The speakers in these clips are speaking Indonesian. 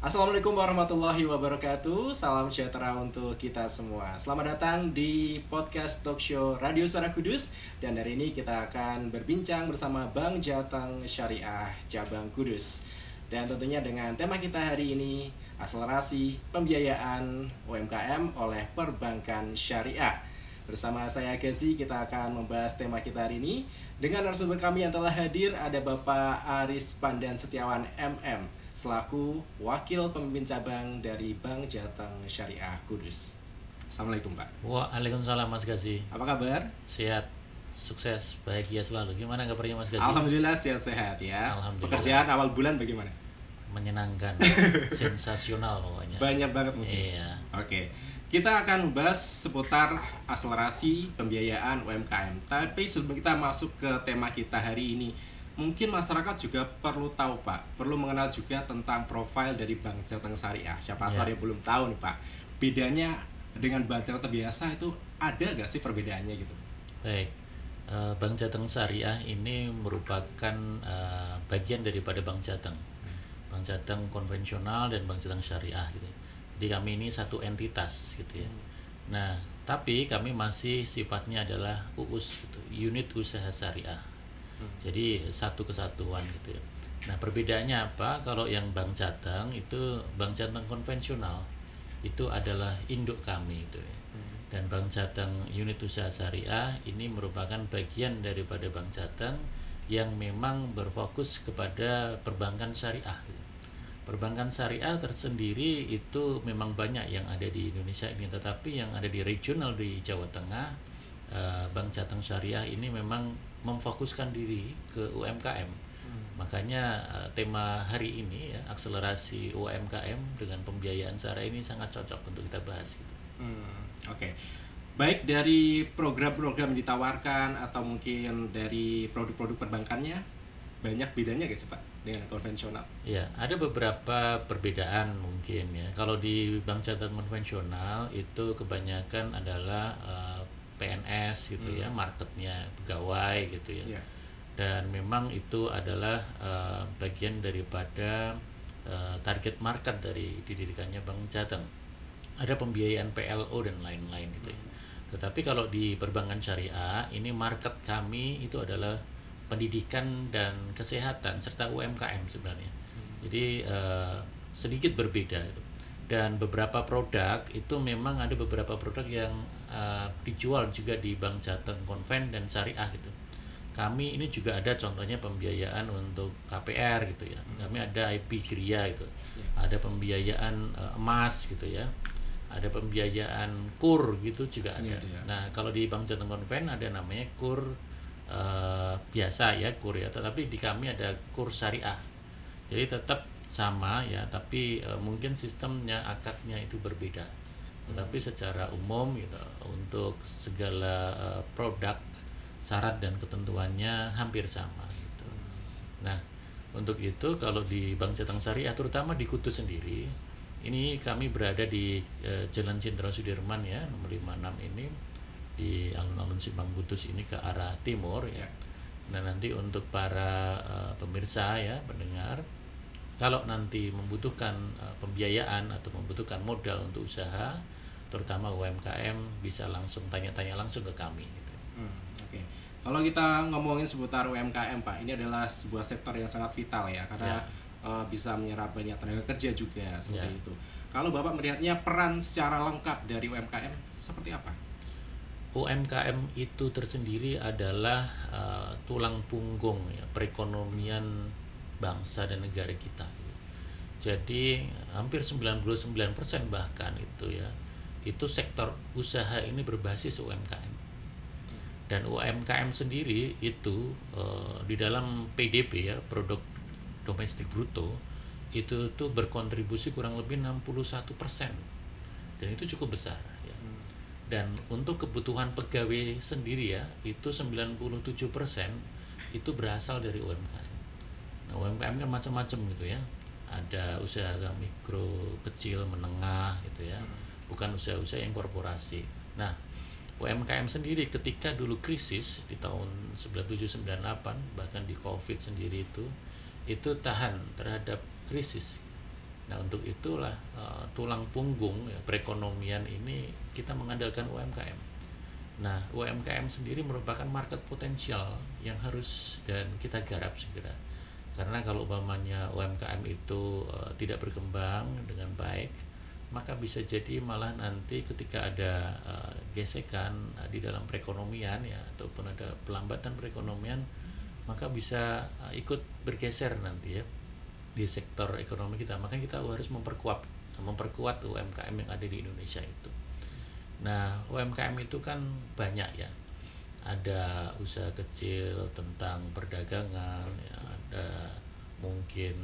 Assalamualaikum warahmatullahi wabarakatuh. Salam sejahtera untuk kita semua. Selamat datang di podcast talk show Radio Suara Kudus. Dan hari ini kita akan berbincang bersama Bank Jateng Syariah Cabang Kudus. Dan tentunya dengan tema kita hari ini, akselerasi pembiayaan UMKM oleh perbankan syariah. Bersama saya Gazi, kita akan membahas tema kita hari ini. Dengan narasumber kami yang telah hadir ada Bapak Aris Pandan Setiawan MM selaku Wakil Pemimpin Cabang dari Bank Jateng Syariah Kudus. Assalamualaikum Pak. Waalaikumsalam Mas Gazi. Apa kabar? Sehat, sukses, bahagia selalu. Gimana kabarnya Mas Gazi? Alhamdulillah sehat-sehat ya. Alhamdulillah. Pekerjaan awal bulan bagaimana? Menyenangkan, sensasional pokoknya. Banyak banget mungkin. Iya. Oke. Kita akan membahas seputar akselerasi pembiayaan UMKM. Tapi sebelum kita masuk ke tema kita hari ini, mungkin masyarakat juga perlu tahu Pak, perlu mengenal juga tentang profil dari Bank Jateng Syariah. Siapa tahu ada yang belum tahu nih Pak, bedanya dengan Bank Jateng biasa itu ada nggak sih perbedaannya gitu? Baik, Bank Jateng Syariah ini merupakan bagian daripada Bank Jateng. Bank Jateng konvensional dan Bank Jateng Syariah gitu. Jadi kami ini satu entitas gitu ya. Nah, tapi kami masih sifatnya adalah UUS gitu, unit usaha syariah. Jadi satu kesatuan gitu ya. Nah, perbedaannya apa? Kalau yang Bank Jateng itu Bank Jateng konvensional itu adalah induk kami gitu ya. Dan Bank Jateng unit usaha syariah ini merupakan bagian daripada Bank Jateng yang memang berfokus kepada perbankan syariah gitu. Perbankan syariah tersendiri itu memang banyak yang ada di Indonesia ini, tetapi yang ada di regional di Jawa Tengah, Bank Jateng Syariah ini memang memfokuskan diri ke UMKM. Makanya tema hari ini ya, akselerasi UMKM dengan pembiayaan syariah ini sangat cocok untuk kita bahas gitu. Oke. Baik dari program-program yang ditawarkan atau mungkin dari produk-produk perbankannya, banyak bedanya guys Pak dengan konvensional? Ya, ada beberapa perbedaan mungkin ya. Kalau di Bank Jateng konvensional itu kebanyakan adalah PNS gitu ya, marketnya pegawai gitu ya. Dan memang itu adalah bagian daripada target market dari didirikannya Bank Jateng. Ada pembiayaan PLO dan lain-lain gitu ya. Tetapi kalau di perbankan syariah ini market kami itu adalah pendidikan dan kesehatan serta UMKM sebenarnya. Jadi sedikit berbeda itu. Dan beberapa produk itu memang ada beberapa produk yang dijual juga di Bank Jateng konven dan syariah gitu. Kami ini juga ada contohnya pembiayaan untuk KPR gitu ya. Kami ada IP Gria gitu. Ada pembiayaan emas gitu ya. Ada pembiayaan KUR gitu juga ada. Nah, kalau di Bank Jateng konven ada namanya KUR biasa ya, KUR ya, tetapi di kami ada KUR syariah. Jadi tetap sama ya, tapi mungkin sistemnya akadnya itu berbeda. Tetapi secara umum gitu, untuk segala produk syarat dan ketentuannya hampir sama gitu. Nah, untuk itu kalau di Bank Jateng Syariah terutama di Kudus sendiri, ini kami berada di Jalan Jenderal Sudirman ya, nomor 56 ini, di alun-alun Simpang Kudus ini ke arah timur ya. Nah, nanti untuk para pemirsa ya, pendengar, kalau nanti membutuhkan pembiayaan atau membutuhkan modal untuk usaha, terutama UMKM, bisa langsung tanya-tanya langsung ke kami gitu. Oke. Kalau kita ngomongin seputar UMKM Pak, ini adalah sebuah sektor yang sangat vital ya, karena bisa menyerap banyak tenaga kerja juga seperti itu. Kalau Bapak melihatnya peran secara lengkap dari UMKM seperti apa? UMKM itu tersendiri adalah tulang punggung ya, perekonomian bangsa dan negara kita. Jadi hampir 99% bahkan itu ya, itu sektor usaha ini berbasis UMKM. Dan UMKM sendiri itu di dalam PDB ya, produk domestik bruto, itu tuh berkontribusi kurang lebih 61%. Dan itu cukup besar ya. Dan untuk kebutuhan pegawai sendiri ya, itu 97% itu berasal dari UMKM. Nah, UMKM kan macam-macam gitu ya. Ada usaha mikro, kecil, menengah gitu ya. Bukan usaha-usaha yang korporasi. Nah, UMKM sendiri ketika dulu krisis di tahun 97-98, bahkan di Covid sendiri itu tahan terhadap krisis. Nah untuk itulah tulang punggung ya, perekonomian ini kita mengandalkan UMKM. Nah UMKM sendiri merupakan market potensial yang harus dan kita garap segera. Karena kalau umpamanya UMKM itu tidak berkembang dengan baik, maka bisa jadi malah nanti ketika ada gesekan di dalam perekonomian ya, ataupun ada pelambatan perekonomian, maka bisa ikut bergeser nanti ya di sektor ekonomi kita. Makanya kita harus memperkuat UMKM yang ada di Indonesia itu. Nah UMKM itu kan banyak ya, ada usaha kecil tentang perdagangan ya, ada mungkin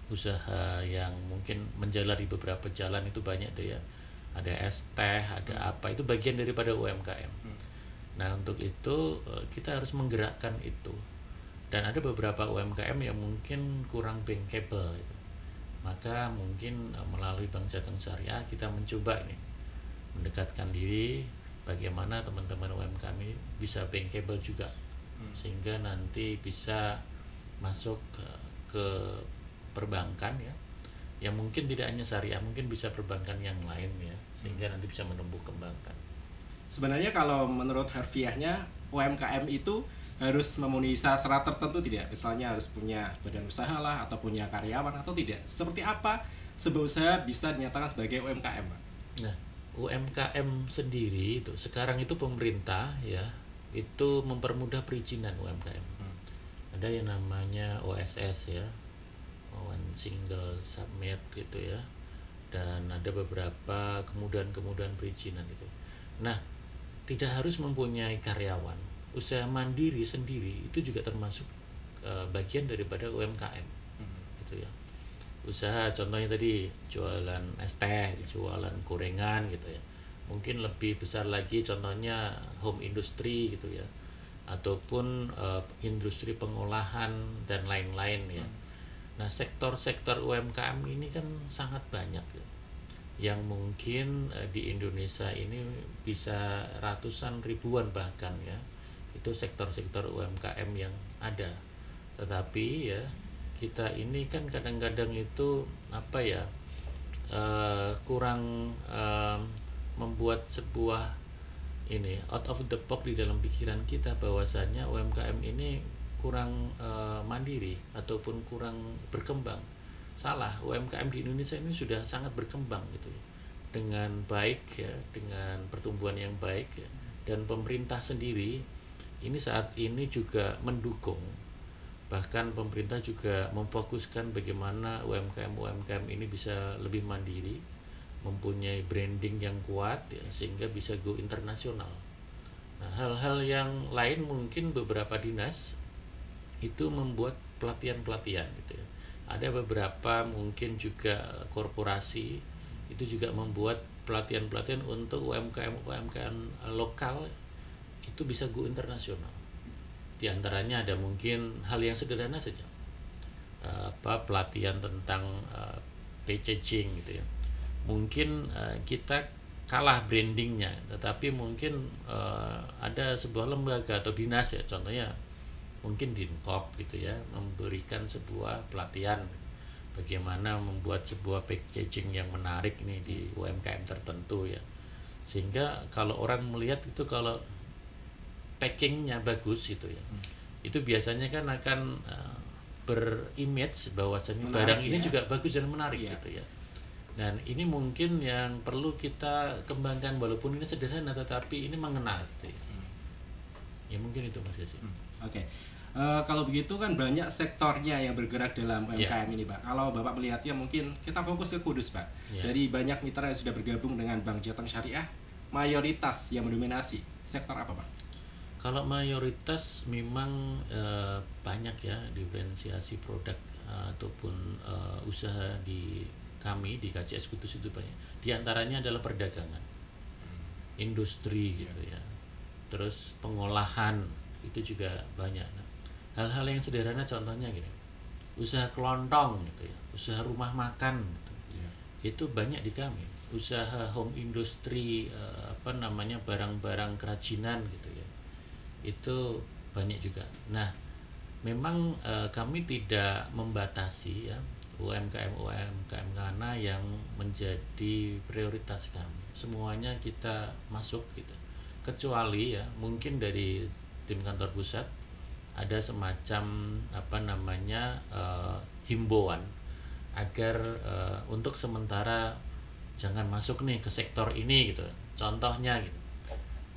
usaha yang mungkin menjalari beberapa jalan, itu banyak tuh ya, ada es teh, ada apa, itu bagian daripada UMKM. Nah untuk itu kita harus menggerakkan itu. Dan ada beberapa UMKM yang mungkin kurang bankable itu. Maka mungkin melalui Bank Jateng Syariah kita mencoba ini mendekatkan diri bagaimana teman-teman UMKM ini bisa bankable juga, sehingga nanti bisa masuk ke perbankan ya, yang mungkin tidak hanya syariah, mungkin bisa perbankan yang lain ya, sehingga nanti bisa menumbuh kembangkan. Sebenarnya kalau menurut harfiahnya UMKM itu harus memenuhi syarat tertentu tidak? Misalnya harus punya badan usaha lah, atau punya karyawan, atau tidak? Seperti apa sebuah usaha bisa dinyatakan sebagai UMKM, Pak? Nah, UMKM sendiri itu sekarang itu pemerintah ya, itu mempermudah perizinan UMKM. Ada yang namanya OSS ya, One Single Submit gitu ya, dan ada beberapa kemudahan perizinan itu. Nah, tidak harus mempunyai karyawan. Usaha mandiri sendiri itu juga termasuk bagian daripada UMKM gitu ya. Usaha contohnya tadi jualan es teh, jualan gorengan gitu ya. Mungkin lebih besar lagi contohnya home industry gitu ya, ataupun industri pengolahan dan lain-lain ya. Nah sektor-sektor UMKM ini kan sangat banyak ya, yang mungkin di Indonesia ini bisa ratusan ribuan bahkan ya, itu sektor-sektor UMKM yang ada. Tetapi ya kita ini kan kadang-kadang itu kurang membuat sebuah ini out of the box di dalam pikiran kita, bahwasanya UMKM ini kurang mandiri ataupun kurang berkembang. Salah, UMKM di Indonesia ini sudah sangat berkembang gitu ya, dengan baik ya, dengan pertumbuhan yang baik ya. Dan pemerintah sendiri ini saat ini juga mendukung, bahkan pemerintah juga memfokuskan bagaimana UMKM ini bisa lebih mandiri, mempunyai branding yang kuat ya, sehingga bisa go internasional. Nah hal-hal yang lain mungkin beberapa dinas itu membuat pelatihan-pelatihan gitu ya. Ada beberapa mungkin juga korporasi itu juga membuat pelatihan-pelatihan untuk UMKM lokal itu bisa go internasional. Di antaranya ada mungkin hal yang sederhana saja, pelatihan tentang packaging gitu ya. Mungkin kita kalah brandingnya, tetapi mungkin ada sebuah lembaga atau dinas ya, contohnya mungkin Dinkop gitu ya, memberikan sebuah pelatihan bagaimana membuat sebuah packaging yang menarik nih di UMKM tertentu ya, sehingga kalau orang melihat itu, kalau packingnya bagus gitu ya, itu biasanya kan akan berimage bahwasanya barang ini juga bagus dan menarik gitu ya. Dan ini mungkin yang perlu kita kembangkan, walaupun ini sederhana tetapi ini mengena gitu ya. Ya mungkin itu Mas Yasi. Oke. Kalau begitu kan banyak sektornya yang bergerak dalam UMKM ini, Pak. Kalau Bapak melihatnya, mungkin kita fokus ke Kudus, Pak. Dari banyak mitra yang sudah bergabung dengan Bank Jateng Syariah, mayoritas yang mendominasi sektor apa, Pak? Kalau mayoritas memang banyak ya diferensiasi produk ataupun usaha di kami di KCS Kudus itu banyak. Di antaranya adalah perdagangan, industri gitu ya. Terus pengolahan itu juga banyak. Nah, hal-hal yang sederhana contohnya gini, usaha kelontong gitu ya, usaha rumah makan gitu. Itu banyak di kami. Usaha home industry barang-barang kerajinan gitu ya, itu banyak juga. Nah memang kami tidak membatasi ya UMKM mana yang menjadi prioritas kami. Semuanya kita masuk gitu. Kecuali ya mungkin dari tim kantor pusat ada semacam himbauan agar untuk sementara jangan masuk nih ke sektor ini gitu. Contohnya gitu.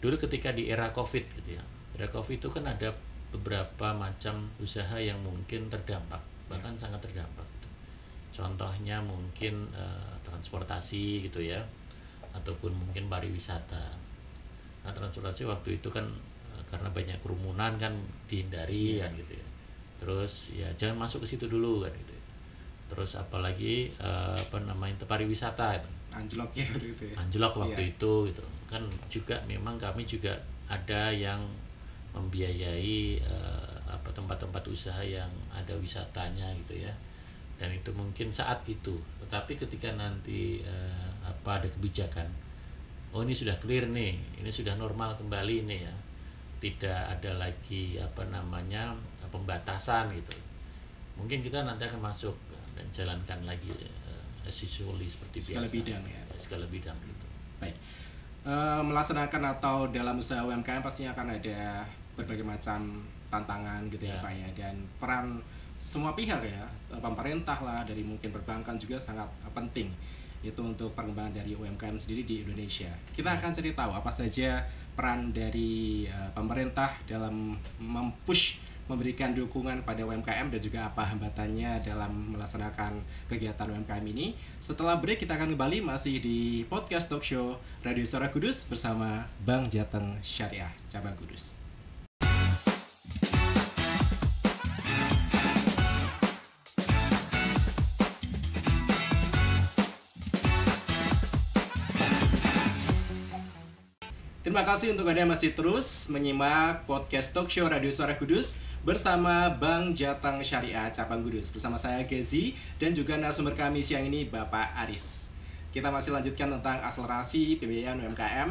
Dulu ketika di era Covid gitu ya. Era Covid itu kan ada beberapa macam usaha yang mungkin terdampak, bahkan sangat terdampak gitu. Contohnya mungkin transportasi gitu ya, ataupun mungkin pariwisata. Nah, transportasi waktu itu kan karena banyak kerumunan kan dihindari kan gitu ya. Terus ya jangan masuk ke situ dulu kan gitu. Terus apalagi pariwisata itu. Anjlok ya waktu itu ya. Anjlok waktu itu gitu. Kan juga memang kami juga ada yang membiayai tempat-tempat usaha yang ada wisatanya gitu ya. Dan itu mungkin saat itu. Tetapi ketika nanti ada kebijakan, oh ini sudah clear nih, ini sudah normal kembali nih ya, tidak ada lagi pembatasan gitu, mungkin kita nanti akan masuk dan jalankan lagi as usually seperti skala biasa. Bidang ya. Skala bidang gitu. Baik. Melaksanakan atau dalam usaha UMKM pastinya akan ada berbagai macam tantangan gitu ya Pak ya, dan peran semua pihak ya, pemerintah lah, dari mungkin perbankan juga sangat penting itu untuk perkembangan dari UMKM sendiri di Indonesia. Kita akan cari tahu apa saja peran dari pemerintah dalam memberikan dukungan pada UMKM dan juga apa hambatannya dalam melaksanakan kegiatan UMKM ini. Setelah break kita akan kembali masih di podcast talk show Radio Suara Kudus bersama Bank Jateng Syariah Cabang Kudus. Terima kasih untuk Anda yang masih terus menyimak podcast talk show Radio Suara Kudus bersama Bank Jateng Syariah Cabang Kudus. Bersama saya Gezi dan juga narasumber kami siang ini Bapak Aris. Kita masih lanjutkan tentang akselerasi pembiayaan UMKM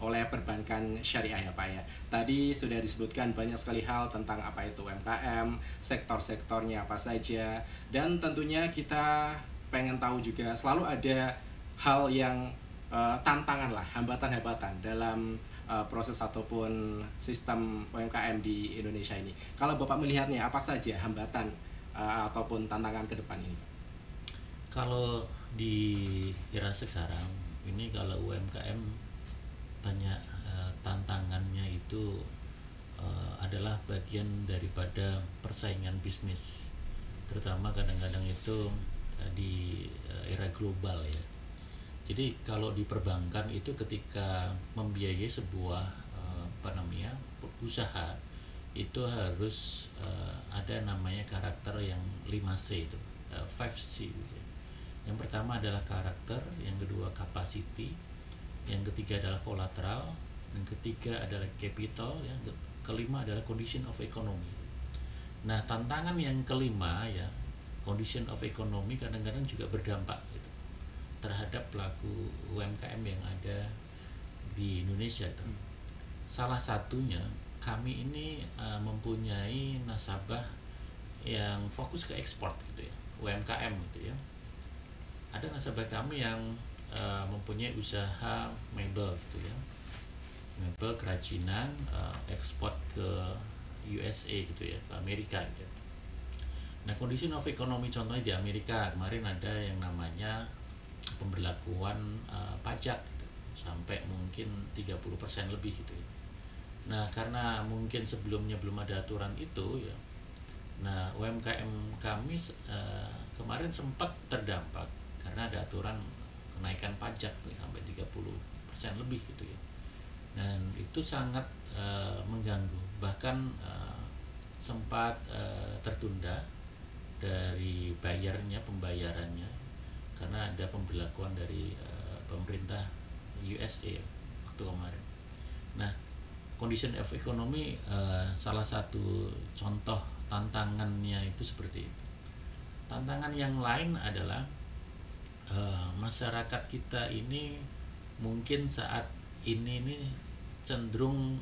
oleh perbankan syariah ya Pak ya. Tadi sudah disebutkan banyak sekali hal tentang apa itu UMKM, sektor-sektornya apa saja, dan tentunya kita pengen tahu juga selalu ada hal yang tantangan lah, hambatan-hambatan dalam proses ataupun sistem UMKM di Indonesia ini. Kalau Bapak melihatnya apa saja hambatan ataupun tantangan ke depan ini? Kalau di era sekarang ini kalau UMKM banyak tantangannya itu adalah bagian daripada persaingan bisnis, terutama kadang-kadang itu di era global ya. Jadi kalau di perbankan itu ketika membiayai sebuah usaha itu harus ada namanya karakter yang 5C itu, 5C gitu. Yang pertama adalah karakter, yang kedua capacity, yang ketiga adalah collateral, yang ketiga adalah capital, yang kelima adalah condition of economy. Nah, tantangan yang kelima ya, condition of economy kadang-kadang juga berdampak gitu terhadap pelaku UMKM yang ada di Indonesia itu. Salah satunya kami ini mempunyai nasabah yang fokus ke ekspor gitu ya, UMKM gitu ya. Ada nasabah kami yang mempunyai usaha mebel gitu ya, mebel kerajinan, ekspor ke USA gitu ya, ke Amerika gitu. Nah, condition of economy contohnya di Amerika kemarin ada yang namanya pemberlakuan pajak gitu, sampai mungkin 30% lebih gitu ya. Nah, karena mungkin sebelumnya belum ada aturan itu ya. Nah, UMKM kami kemarin sempat terdampak karena ada aturan kenaikan pajak tuh, sampai 30% lebih gitu ya. Dan itu sangat mengganggu, bahkan sempat tertunda dari pembayarannya karena ada pemberlakuan dari pemerintah USA waktu kemarin. Nah, condition of economy salah satu contoh tantangannya itu seperti itu. Tantangan yang lain adalah masyarakat kita ini mungkin saat ini cenderung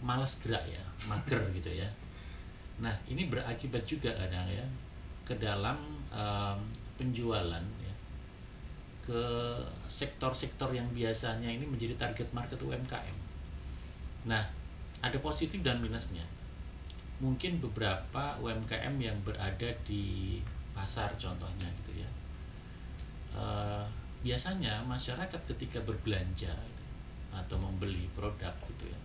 malas gerak ya, mager gitu ya. Nah ini berakibat juga kadang ya ke dalam penjualan ya, ke sektor-sektor yang biasanya ini menjadi target market UMKM. Nah ada positif dan minusnya. Mungkin beberapa UMKM yang berada di pasar contohnya gitu ya, biasanya masyarakat ketika berbelanja gitu, atau membeli produk gitu ya,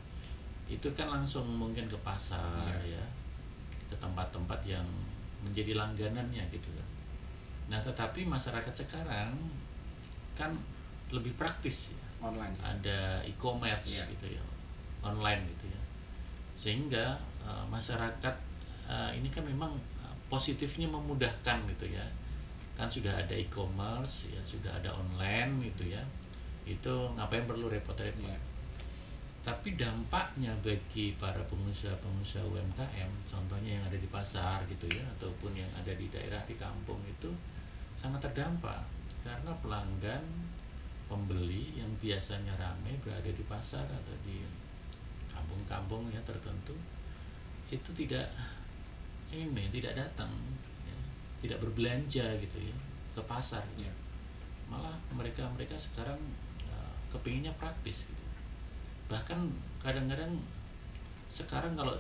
itu kan langsung mungkin ke pasar ya, ke tempat-tempat yang menjadi langganannya gitu kan. Nah tetapi masyarakat sekarang kan lebih praktis ya, Online. ada e-commerce gitu ya, online gitu ya, sehingga masyarakat ini kan memang positifnya memudahkan gitu ya, kan sudah ada e-commerce ya, sudah ada online gitu ya, itu ngapain perlu repot-repot. Tapi dampaknya bagi para pengusaha-pengusaha UMKM contohnya yang ada di pasar gitu ya, ataupun yang ada di daerah di kampung itu sangat terdampak, karena pelanggan pembeli yang biasanya ramai berada di pasar atau di kampung-kampung ya tertentu itu tidak datang ya, tidak berbelanja gitu ya ke pasar gitu. Malah mereka sekarang kepinginnya praktis gitu. Bahkan kadang-kadang sekarang kalau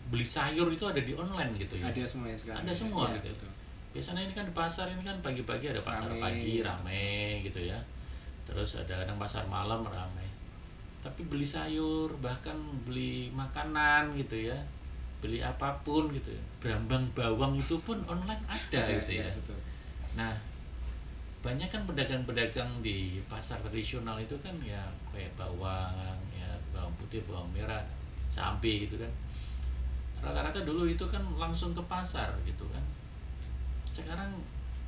beli sayur itu ada di online gitu ya, ada semuanya sekarang, ada semua gitu. Betul. Biasanya ini kan di pasar ini kan pagi-pagi ada pasar pagi rame gitu ya, terus ada kadang pasar malam rame. Tapi beli sayur, bahkan beli makanan gitu ya, beli apapun gitu, brambang bawang itu pun online ada gitu ya. Betul. Nah banyak kan pedagang-pedagang di pasar tradisional itu kan ya kayak bawang ya, bawang putih, bawang merah, cabai gitu kan, rata-rata dulu itu kan langsung ke pasar gitu kan. Sekarang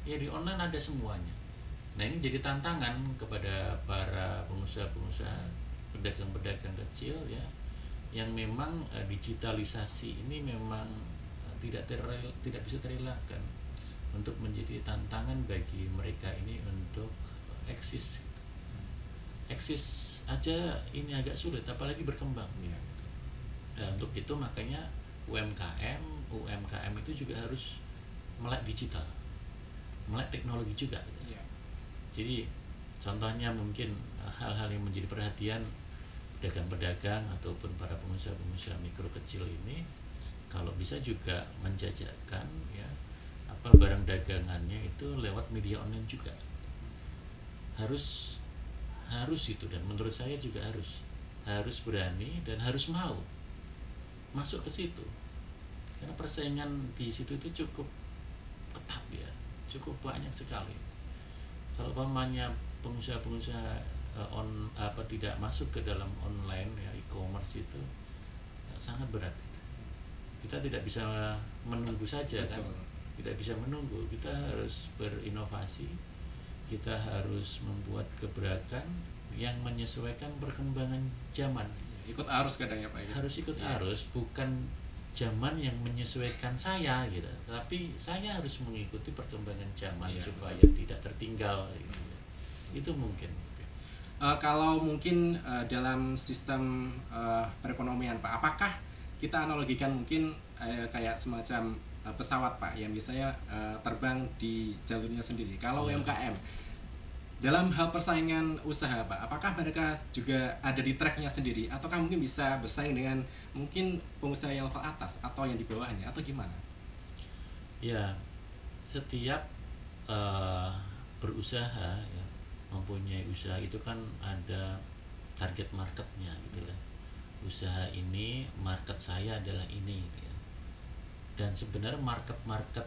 ya di online ada semuanya. Nah ini jadi tantangan kepada para pengusaha-pengusaha, pedagang-pedagang kecil ya, yang memang digitalisasi ini memang tidak bisa terelakkan untuk menjadi tantangan bagi mereka ini untuk eksis. Eksis aja ini agak sulit, apalagi berkembang. Nah, untuk itu makanya UMKM itu juga harus melek digital, melek teknologi juga gitu. Jadi contohnya mungkin hal-hal yang menjadi perhatian pedagang-pedagang ataupun para pengusaha-pengusaha mikro kecil ini, kalau bisa juga menjajakan ya barang dagangannya itu lewat media online juga. Harus itu, dan menurut saya juga harus berani dan harus mau masuk ke situ, karena persaingan di situ itu cukup ketat ya, cukup banyak sekali. Kalau pamannya pengusaha-pengusaha tidak masuk ke dalam online ya, e-commerce itu ya, sangat berat. Kita tidak bisa menunggu saja. Betul. Kan tidak bisa menunggu, kita harus berinovasi, kita harus membuat gebrakan yang menyesuaikan perkembangan zaman. Ikut arus kadang ya Pak. Harus ikut arus, bukan zaman yang menyesuaikan saya gitu, tapi saya harus mengikuti perkembangan zaman supaya tidak tertinggal gitu. Itu mungkin. Kalau mungkin dalam sistem perekonomian Pak, apakah kita analogikan mungkin kayak semacam pesawat Pak yang biasanya terbang di jalurnya sendiri. Kalau UMKM dalam hal persaingan usaha Pak, apakah mereka juga ada di tracknya sendiri, ataukah mungkin bisa bersaing dengan mungkin pengusaha yang level atas atau yang di bawahnya, atau gimana? Ya, setiap berusaha ya, mempunyai usaha itu kan ada target marketnya gitu ya. Usaha ini market saya adalah ini gitu ya. Dan sebenarnya market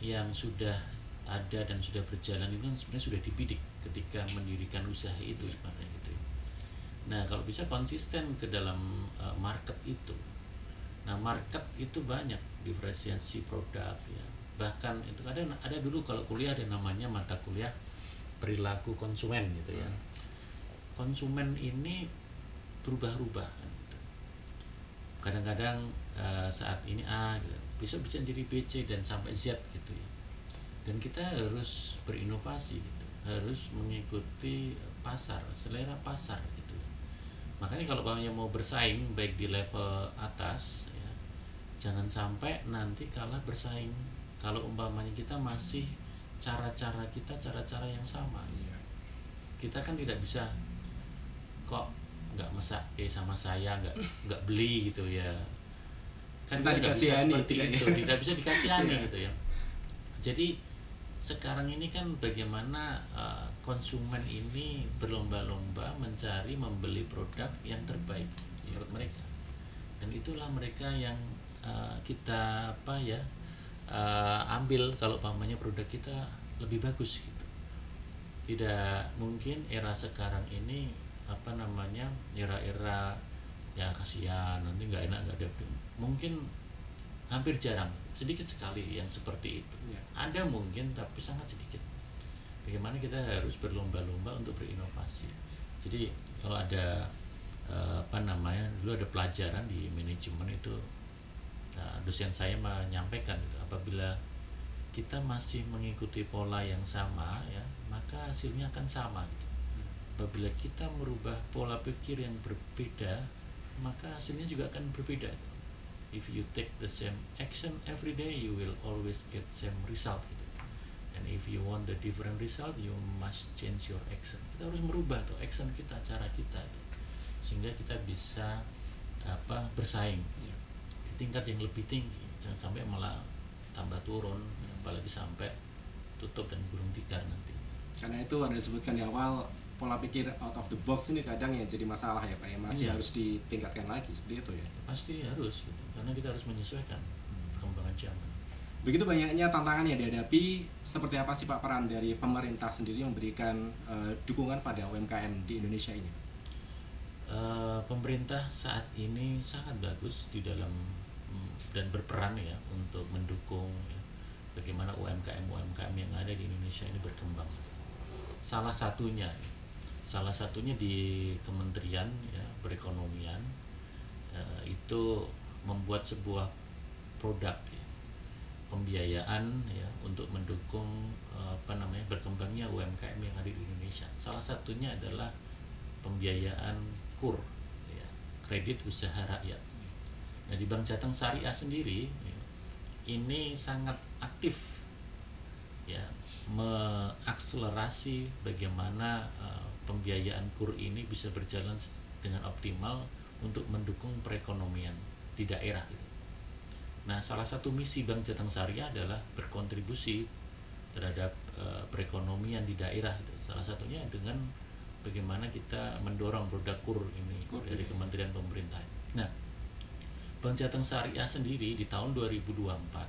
yang sudah ada dan sudah berjalan itu sebenarnya sudah dibidik ketika mendirikan usaha itu sebenarnya gitu. Nah kalau bisa konsisten ke dalam market itu. Nah market itu banyak diferensiasi produk ya. Bahkan itu ada dulu kalau kuliah ada namanya mata kuliah perilaku konsumen gitu ya. Konsumen ini berubah-ubah kan, gitu. Kadang-kadang saat ini A gitu, besok bisa jadi B, C dan sampai Z gitu ya. Dan kita harus berinovasi gitu, harus mengikuti pasar, selera pasar gitu. Makanya kalau umpamanya mau bersaing baik di level atas ya, jangan sampai nanti kalah bersaing kalau umpamanya kita masih cara-cara yang sama. Iya. Kita kan tidak bisa kok nggak masak sama saya nggak beli gitu ya, kan Kita kita nggak bisa dikasihani, seperti tidak itu, ya? tidak bisa dikasihani Iya. gitu ya. Jadi sekarang ini kan bagaimana konsumen ini berlomba-lomba mencari membeli produk yang terbaik menurut mereka, dan itulah mereka yang kita ambil kalau pamannya produk kita lebih bagus gitu. Tidak mungkin era sekarang ini era-era ya kasihan nanti nggak enak nggak ada, mungkin hampir jarang, sedikit sekali yang seperti itu. Iya. Ada mungkin tapi sangat sedikit. Bagaimana kita harus berlomba-lomba untuk berinovasi. Jadi kalau ada dulu ada pelajaran di manajemen itu, dosen saya menyampaikan gitu, apabila kita masih mengikuti pola yang sama ya, maka hasilnya akan sama gitu. Apabila kita merubah pola pikir yang berbeda, maka hasilnya juga akan berbeda. If you take the same action every day, you will always get same result gitu. And if you want the different result, you must change your action. Kita harus merubah tuh action kita, cara kita itu, sehingga kita bisa bersaing Iya. di tingkat yang lebih tinggi. Jangan sampai malah tambah turun, apalagi sampai tutup dan gulung tikar nanti. Karena itu ada disebutkan di awal, pola pikir out of the box ini kadang yang jadi masalah ya Pak ya, masih Iya. harus ditingkatkan lagi seperti itu ya. Pasti harus gitu, karena kita harus menyesuaikan perkembangan zaman. Begitu banyaknya tantangan yang dihadapi, seperti apa sih Pak peran dari pemerintah sendiri memberikan dukungan pada UMKM di Indonesia ini? Pemerintah saat ini sangat bagus di dalam dan berperan ya untuk mendukung ya, bagaimana UMKM yang ada di Indonesia ini berkembang. Salah satunya di Kementerian ya, Perekonomian itu membuat sebuah produk ya, pembiayaan ya untuk mendukung berkembangnya UMKM yang ada di Indonesia. Salah satunya adalah pembiayaan KUR ya, kredit usaha rakyat. Nah, di Bank Jateng Syariah sendiri ya, ini sangat aktif ya mengakselerasi bagaimana pembiayaan KUR ini bisa berjalan dengan optimal untuk mendukung perekonomian di daerah gitu. Nah, salah satu misi Bank Jateng Syariah adalah berkontribusi terhadap perekonomian di daerah itu. Salah satunya dengan bagaimana kita mendorong produk KUR ini dari kementerian pemerintah. Nah, Bank Jateng Syariah sendiri di tahun 2024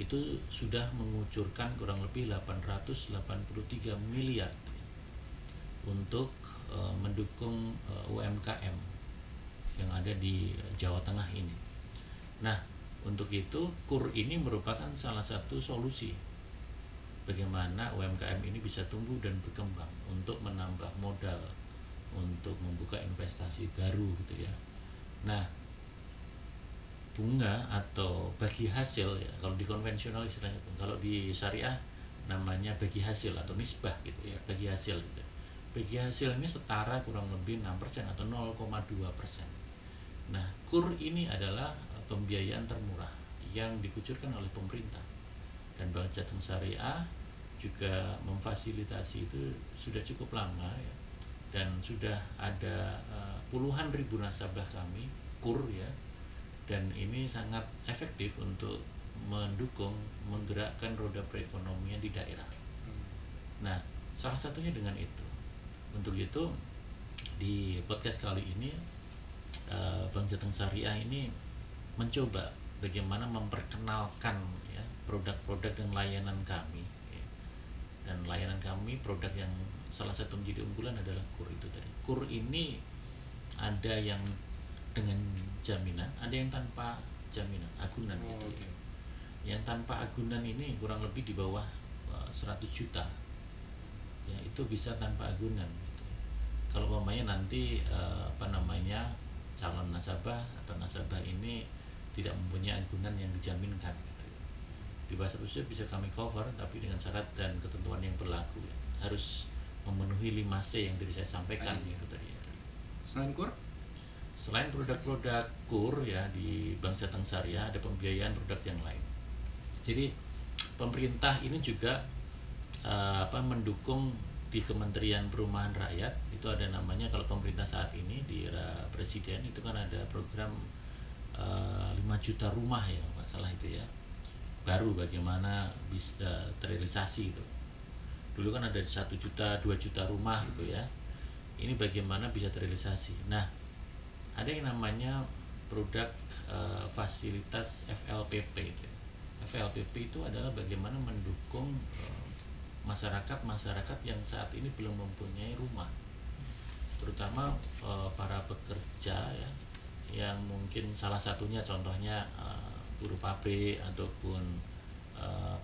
itu sudah mengucurkan kurang lebih 883 miliar untuk mendukung UMKM yang ada di Jawa Tengah ini. Nah, untuk itu KUR ini merupakan salah satu solusi bagaimana UMKM ini bisa tumbuh dan berkembang untuk menambah modal, untuk membuka investasi baru gitu ya. Nah, bunga atau bagi hasil ya, kalau di konvensional istilahnya, kalau di syariah namanya bagi hasil atau nisbah gitu ya, bagi hasil gitu. Bagi hasil ini setara kurang lebih 6% atau 0,2%. Nah, KUR ini adalah pembiayaan termurah yang dikucurkan oleh pemerintah, dan Bank Jateng Syariah juga memfasilitasi itu sudah cukup lama ya, dan sudah ada puluhan ribu nasabah kami KUR ya, dan ini sangat efektif untuk mendukung menggerakkan roda perekonomian di daerah. Nah, salah satunya dengan itu. Untuk itu di podcast kali ini Bank Jateng Syariah ini mencoba bagaimana memperkenalkan ya, produk-produk dan layanan kami ya. Dan layanan kami, produk yang salah satu menjadi unggulan adalah KUR itu tadi. KUR ini ada yang dengan jaminan, ada yang tanpa jaminan, agunan gitu ya. Yang tanpa agunan ini kurang lebih di bawah 100 juta ya, itu bisa tanpa agunan gitu. Kalau umpamanya nanti calon nasabah atau nasabah ini tidak mempunyai agunan yang dijaminkan gitu. Di bawah 100 juta bisa kami cover, tapi dengan syarat dan ketentuan yang berlaku ya. Harus memenuhi 5C yang tadi saya sampaikan gitu tadi ya. Selain KUR, Selain produk-produk KUR ya di Bank Jateng Syariah, ada pembiayaan produk yang lain. Jadi pemerintah ini juga mendukung di Kementerian Perumahan Rakyat. Itu ada namanya, kalau pemerintah saat ini di era presiden itu kan ada program 5 juta rumah ya, nggak salah itu ya, baru bagaimana bisa terrealisasi itu. Dulu kan ada 1 juta 2 juta rumah gitu ya, ini bagaimana bisa terrealisasi. Nah, ada yang namanya produk fasilitas FLPP itu. FLPP itu adalah bagaimana mendukung masyarakat yang saat ini belum mempunyai rumah, terutama para pekerja ya, yang mungkin salah satunya contohnya buruh pabrik ataupun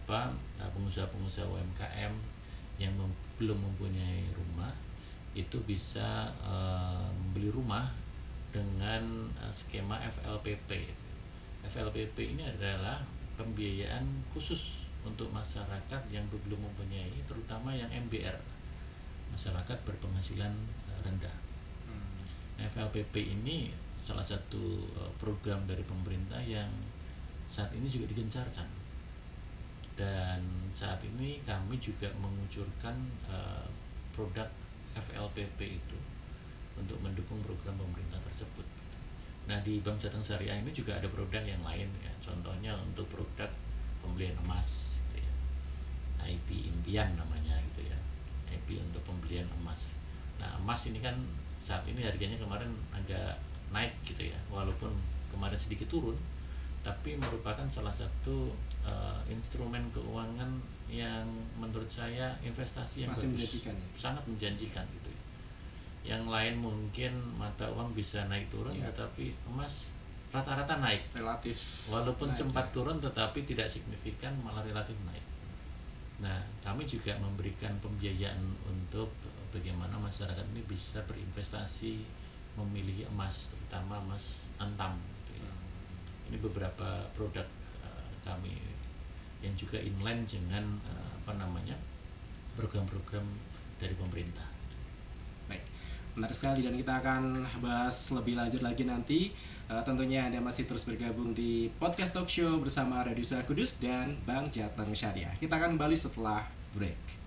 pengusaha-pengusaha UMKM yang belum mempunyai rumah, itu bisa membeli rumah dengan skema FLPP. FLPP ini adalah pembiayaan khusus untuk masyarakat yang belum mempunyai, terutama yang MBR, masyarakat berpenghasilan rendah. FLPP ini salah satu program dari pemerintah yang saat ini juga digencarkan, dan saat ini kami juga mengucurkan produk FLPP itu untuk mendukung program pemerintah tersebut. Nah, di Bank Jateng Syariah ini juga ada produk yang lain ya, contohnya untuk produk pembelian emas gitu ya, IP impian namanya gitu ya, IP untuk pembelian emas. Nah, emas ini kan saat ini harganya kemarin agak naik gitu ya, walaupun kemarin sedikit turun, tapi merupakan salah satu instrumen keuangan yang menurut saya investasi yang masih bagus, menjanjikan ya? Sangat menjanjikan gitu ya. Yang lain mungkin mata uang bisa naik turun ya, tapi emas rata-rata naik relatif, walaupun naik sempat ya, turun tetapi tidak signifikan, malah relatif naik. Nah, kami juga memberikan pembiayaan untuk bagaimana masyarakat ini bisa berinvestasi memiliki emas, terutama emas antam gitu ya. Ini beberapa produk kami yang juga inline dengan program-program dari pemerintah. Baik, menarik sekali, dan kita akan bahas lebih lanjut lagi nanti. Tentunya Anda masih terus bergabung di Podcast Talk Show bersama Radio Suara Kudus dan Bank Jateng Syariah. Kita akan kembali setelah break.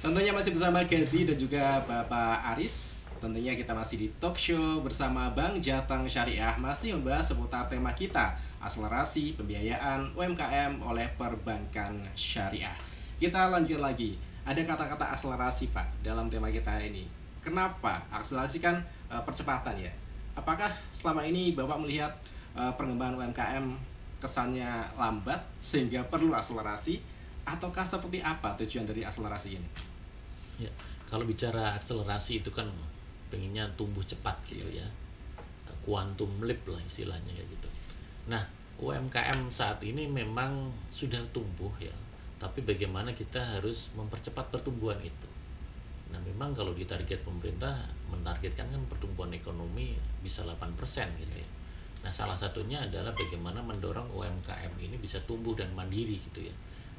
Tentunya masih bersama Gazi dan juga Bapak Aris. Tentunya kita masih di talk show bersama Bank Jateng Syariah, masih membahas seputar tema kita, akselerasi pembiayaan UMKM oleh perbankan syariah. Kita lanjut lagi. Ada kata-kata akselerasi, Pak, dalam tema kita hari ini. Kenapa? Akselerasi kan percepatan ya. Apakah selama ini Bapak melihat perkembangan UMKM kesannya lambat sehingga perlu akselerasi, ataukah seperti apa tujuan dari akselerasi ini? Ya, kalau bicara akselerasi itu kan pengennya tumbuh cepat gitu ya, quantum leap lah istilahnya kayak gitu. Nah, UMKM saat ini memang sudah tumbuh ya, tapi bagaimana kita harus mempercepat pertumbuhan itu. Nah, memang kalau di target pemerintah menargetkan kan pertumbuhan ekonomi bisa 8% gitu ya. Nah, salah satunya adalah bagaimana mendorong UMKM ini bisa tumbuh dan mandiri gitu ya.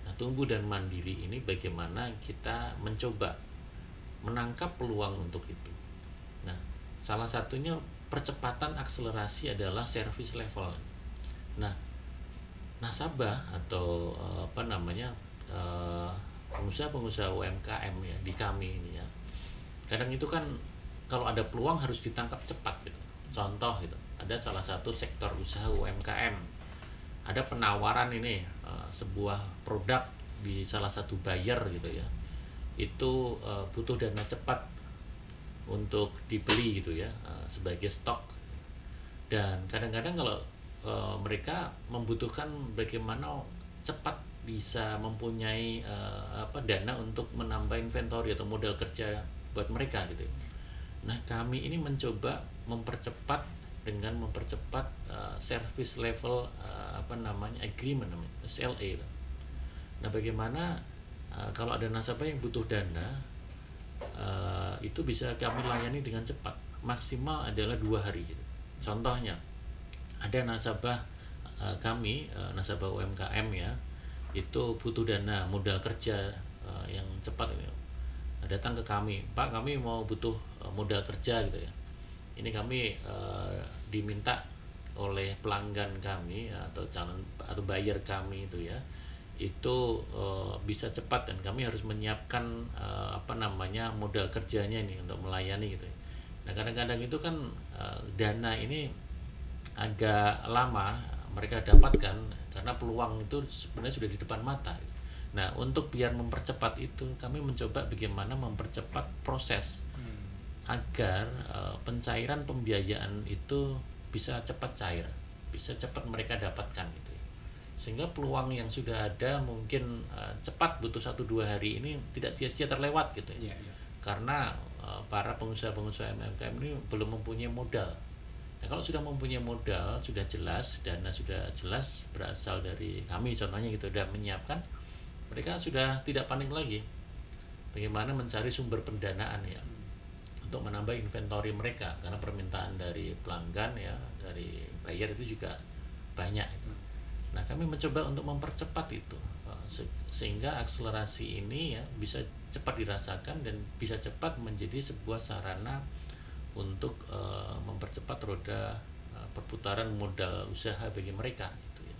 Nah, tumbuh dan mandiri ini bagaimana kita mencoba menangkap peluang untuk itu. Nah, salah satunya percepatan akselerasi adalah service level. Nah, nasabah atau pengusaha-pengusaha UMKM ya di kami ini ya, kadang itu kan kalau ada peluang harus ditangkap cepat gitu. Contoh gitu, ada salah satu sektor usaha UMKM, ada penawaran ini sebuah produk di salah satu buyer gitu ya, itu butuh dana cepat untuk dibeli gitu ya, sebagai stok. Dan kadang-kadang kalau mereka membutuhkan bagaimana cepat bisa mempunyai dana untuk menambah inventory atau modal kerja buat mereka gitu. Nah, kami ini mencoba mempercepat dengan mempercepat service level agreement namanya SLA. Nah, bagaimana kalau ada nasabah yang butuh dana, itu bisa kami layani dengan cepat, maksimal adalah 2 hari gitu. Contohnya, ada nasabah kami nasabah UMKM ya itu butuh dana modal kerja yang cepat ini, datang ke kami, Pak, kami mau butuh modal kerja gitu ya. Ini kami diminta oleh pelanggan kami atau calon atau buyer kami itu ya, itu bisa cepat, dan kami harus menyiapkan modal kerjanya ini untuk melayani gitu. Nah kadang-kadang itu kan dana ini agak lama mereka dapatkan karena peluang itu sebenarnya sudah di depan mata. Nah untuk biar mempercepat itu, kami mencoba bagaimana mempercepat proses agar pencairan pembiayaan itu bisa cepat cair, bisa cepat mereka dapatkan gitu ya. Sehingga peluang yang sudah ada mungkin cepat butuh 1-2 hari ini tidak sia-sia terlewat gitu ya. Karena para pengusaha-pengusaha UMKM ini belum mempunyai modal. Nah kalau sudah mempunyai modal, sudah jelas, dana sudah jelas berasal dari kami contohnya gitu, dan menyiapkan, mereka sudah tidak panik lagi bagaimana mencari sumber pendanaan ya untuk menambah inventory mereka, karena permintaan dari pelanggan ya, dari buyer itu juga banyak. Nah kami mencoba untuk mempercepat itu sehingga akselerasi ini ya bisa cepat dirasakan dan bisa cepat menjadi sebuah sarana untuk mempercepat roda perputaran modal usaha bagi mereka gitu ya.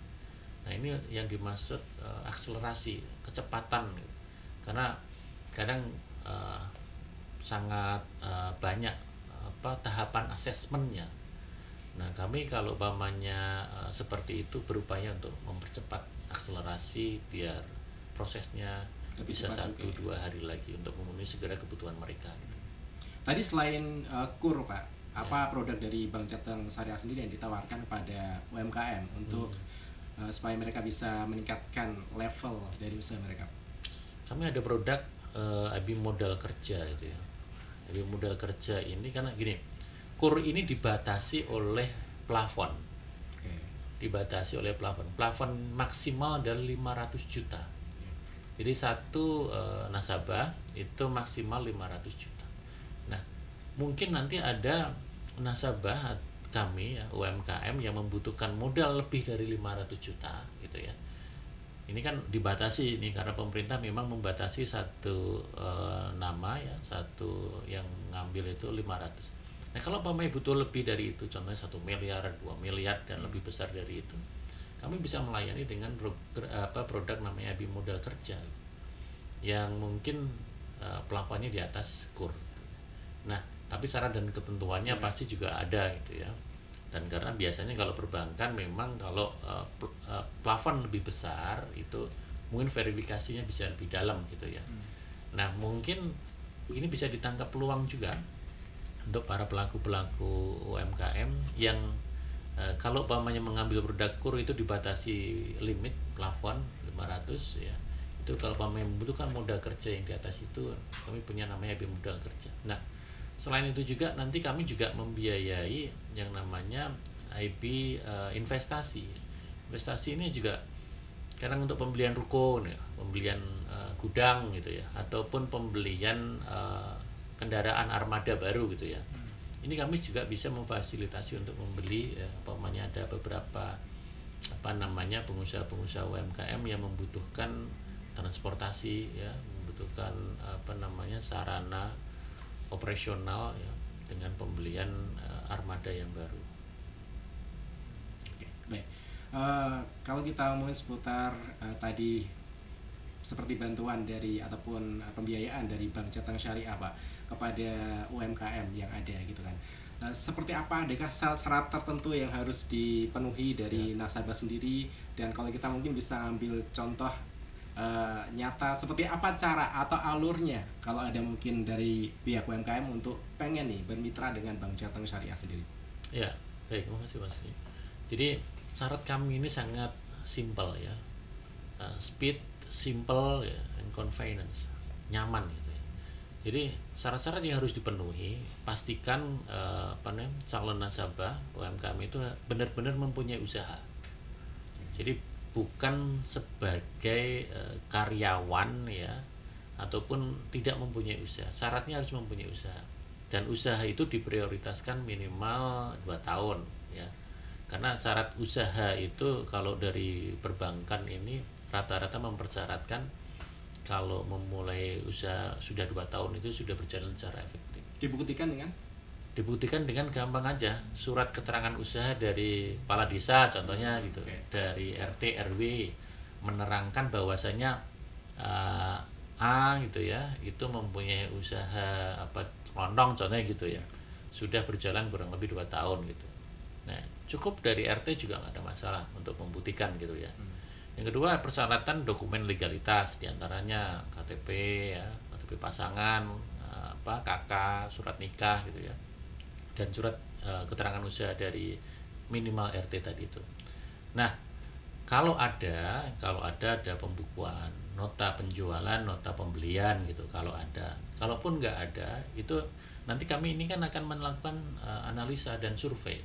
Nah ini yang dimaksud akselerasi, kecepatan gitu. Karena kadang sangat banyak tahapan asesmennya. Nah kami kalau umpamanya seperti itu berupaya untuk mempercepat akselerasi biar prosesnya lebih bisa 1-2 hari lagi untuk memenuhi segera kebutuhan mereka. Tadi selain KUR Pak, apa produk dari Bank Jateng Syariah sendiri yang ditawarkan kepada UMKM untuk supaya mereka bisa meningkatkan level dari usaha mereka? Kami ada produk IB modal kerja itu ya. IB modal kerja ini karena gini, KUR ini dibatasi oleh plafon. Dibatasi oleh plafon maksimal dari 500 juta. Jadi satu nasabah itu maksimal 500 juta. Nah mungkin nanti ada nasabah kami ya, UMKM yang membutuhkan modal lebih dari 500 juta gitu ya. Ini kan dibatasi ini karena pemerintah memang membatasi satu nama ya, satu yang ngambil itu 500. Nah kalau pemain butuh lebih dari itu, contohnya 1 miliar, 2 miliar dan lebih besar dari itu, kami bisa melayani dengan produk namanya IB modal kerja yang mungkin plafonnya di atas KUR. Nah tapi syarat dan ketentuannya pasti juga ada gitu ya. Dan karena biasanya kalau perbankan memang kalau plafon lebih besar itu mungkin verifikasinya bisa lebih dalam gitu ya. Nah mungkin ini bisa ditangkap peluang juga untuk para pelaku-pelaku UMKM yang kalau umpamanya mengambil produk KUR itu dibatasi limit plafon 500 ya. Itu kalau umpamanya membutuhkan modal kerja yang di atas itu, kami punya namanya IB modal kerja. Nah selain itu juga nanti kami juga membiayai yang namanya IB investasi. Investasi ini juga kadang untuk pembelian ruko ya, pembelian gudang gitu ya, ataupun pembelian kendaraan armada baru gitu ya. Ini kami juga bisa memfasilitasi untuk membeli umpamanya ada beberapa pengusaha-pengusaha UMKM yang membutuhkan transportasi ya, membutuhkan sarana operasional ya, dengan pembelian armada yang baru. Oke, baik. Kalau kita ngomongin seputar tadi seperti bantuan dari ataupun pembiayaan dari Bank Jateng Syariah Pak kepada UMKM yang ada gitu kan. Seperti apa, adakah syarat-syarat tertentu yang harus dipenuhi dari nasabah sendiri, dan kalau kita mungkin bisa ambil contoh nyata seperti apa cara atau alurnya kalau ada mungkin dari pihak UMKM untuk pengen nih bermitra dengan Bank Jateng Syariah sendiri. Ya, baik, terima kasih Mas. Jadi syarat kami ini sangat simpel ya. Speed, simple ya, and convenience, nyaman gitu ya. Jadi syarat-syarat yang harus dipenuhi, pastikan calon nasabah UMKM itu benar-benar mempunyai usaha. Jadi bukan sebagai karyawan ya, ataupun tidak mempunyai usaha. Syaratnya harus mempunyai usaha, dan usaha itu diprioritaskan minimal 2 tahun ya. Karena syarat usaha itu kalau dari perbankan ini rata-rata mempersyaratkan kalau memulai usaha sudah 2 tahun itu sudah berjalan secara efektif. Dibuktikan dengan Gampang aja, surat keterangan usaha dari kepala desa contohnya gitu, dari RT RW menerangkan bahwasanya A gitu ya, itu mempunyai usaha kelondong contohnya gitu ya, sudah berjalan kurang lebih 2 tahun gitu. Nah, cukup dari RT juga nggak ada masalah untuk membuktikan gitu ya. Yang kedua, persyaratan dokumen legalitas, diantaranya KTP ya, KTP pasangan, KK, surat nikah gitu ya, dan surat keterangan usaha dari minimal RT tadi itu. Nah, kalau ada pembukuan, nota penjualan, nota pembelian gitu, kalau ada. Kalaupun nggak ada, itu nanti kami ini kan akan melakukan analisa dan survei.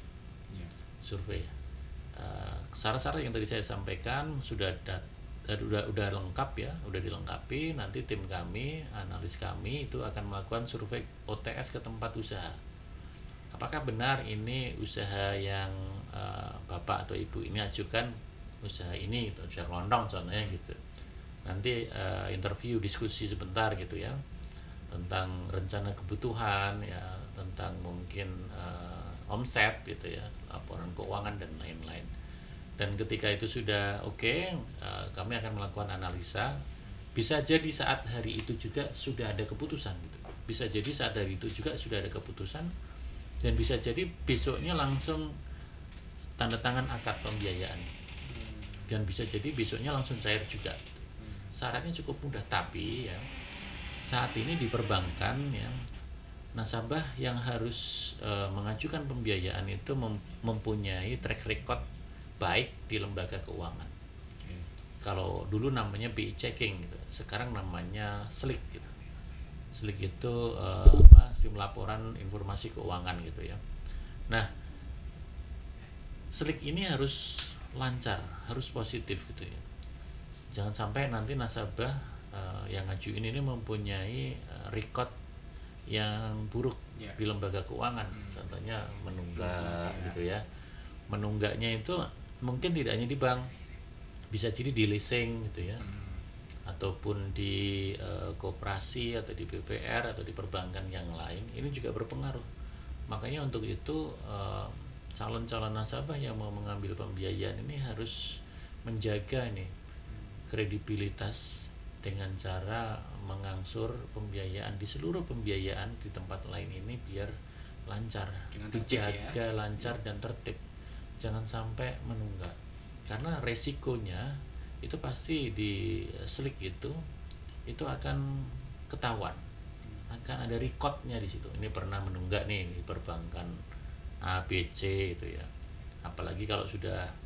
Survei. Syarat-syarat yang tadi saya sampaikan sudah lengkap ya, udah dilengkapi. Nanti tim kami, analis kami itu akan melakukan survei OTS ke tempat usaha. Apakah benar ini usaha yang bapak atau ibu ini ajukan usaha ini gitu, usaha kelondong contohnya gitu. Nanti interview, diskusi sebentar gitu ya, tentang rencana kebutuhan ya, tentang mungkin omset gitu ya, laporan keuangan dan lain-lain. Dan ketika itu sudah oke, kami akan melakukan analisa. Bisa jadi saat hari itu juga sudah ada keputusan gitu. Bisa jadi saat hari itu juga sudah ada keputusan, dan bisa jadi besoknya langsung tanda tangan akad pembiayaan, dan bisa jadi besoknya langsung cair juga. Syaratnya cukup mudah, tapi ya saat ini di perbankan ya, nasabah yang harus mengajukan pembiayaan itu mempunyai track record baik di lembaga keuangan. Kalau dulu namanya BI checking gitu, sekarang namanya SLIK gitu. SLIK itu sistem laporan informasi keuangan gitu ya. Nah, SLIK ini harus lancar, harus positif gitu ya. Jangan sampai nanti nasabah yang ngajuin ini mempunyai record yang buruk di lembaga keuangan. Contohnya menunggak gitu ya. Menunggaknya itu mungkin tidak hanya di bank, bisa jadi di leasing gitu ya, ataupun di koperasi atau di BPR atau di perbankan yang lain. Ini juga berpengaruh. Makanya untuk itu calon-calon nasabah yang mau mengambil pembiayaan ini harus menjaga nih kredibilitas dengan cara mengangsur pembiayaan di seluruh pembiayaan di tempat lain ini biar lancar, dijaga lancar dan tertib, jangan sampai menunggak. Karena resikonya itu pasti di SLIK itu akan ketahuan, akan ada recordnya di situ. Ini pernah menunggak nih di perbankan A, B, C itu ya. Apalagi kalau sudah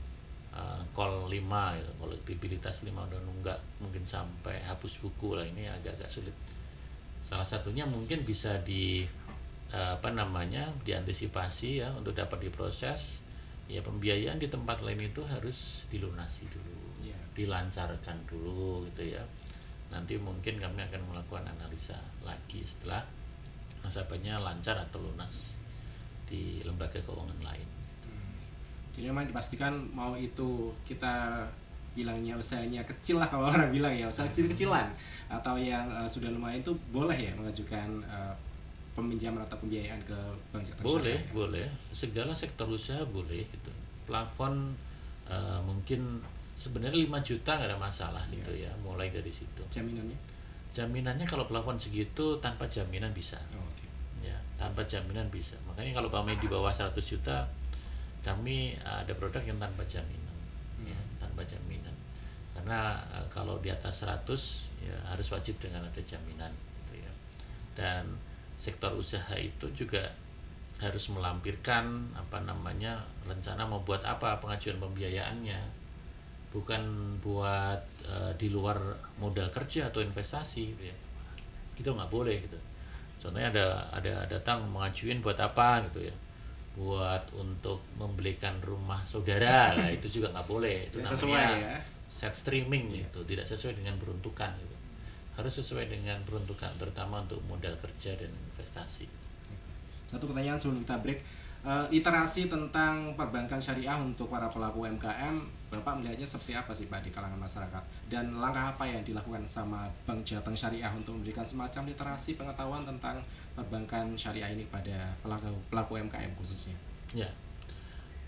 call 5 gitu, kolektibilitas 5 udah nunggak, mungkin sampai hapus buku lah, ini agak-agak sulit. Salah satunya mungkin bisa diantisipasi ya, untuk dapat diproses ya. Pembiayaan di tempat lain itu harus dilunasi dulu, dilancarkan dulu gitu ya. Nanti mungkin kami akan melakukan analisa lagi setelah nasabahnya lancar atau lunas di lembaga keuangan lain. Jadi memang dipastikan, mau itu kita bilangnya usahanya kecil lah, kalau orang bilang ya usaha kecil-kecilan, atau yang sudah lumayan itu boleh ya mengajukan peminjaman atau pembiayaan ke Bank Jateng Boleh, Syariah. boleh. Segala sektor usaha boleh gitu. Plafon mungkin sebenarnya 5 juta nggak ada masalah gitu ya, mulai dari situ. Jaminannya kalau plafon segitu tanpa jaminan bisa. Ya, tanpa jaminan bisa. Makanya kalau pamit di bawah 100 juta kami ada produk yang tanpa jaminan. Ya, tanpa jaminan. Karena kalau di atas 100 ya harus wajib dengan ada jaminan gitu ya. Dan sektor usaha itu juga harus melampirkan rencana mau buat apa pengajuan pembiayaannya, bukan buat di luar modal kerja atau investasi gitu ya. Itu nggak boleh gitu. Contohnya ada datang mengajuin buat apa gitu ya, buat untuk membelikan rumah saudara lah, itu juga nggak boleh. Itu tidak namanya sesuai ya, set streaming gitu, tidak sesuai dengan peruntukan gitu. Harus sesuai dengan peruntukan, terutama untuk modal kerja dan investasi. Satu pertanyaan sebelum kita break, literasi tentang perbankan syariah untuk para pelaku UMKM, Bapak melihatnya seperti apa sih Pak di kalangan masyarakat? Dan langkah apa yang dilakukan sama Bank Jateng Syariah untuk memberikan semacam literasi pengetahuan tentang perbankan syariah ini pada pelaku UMKM khususnya? Ya,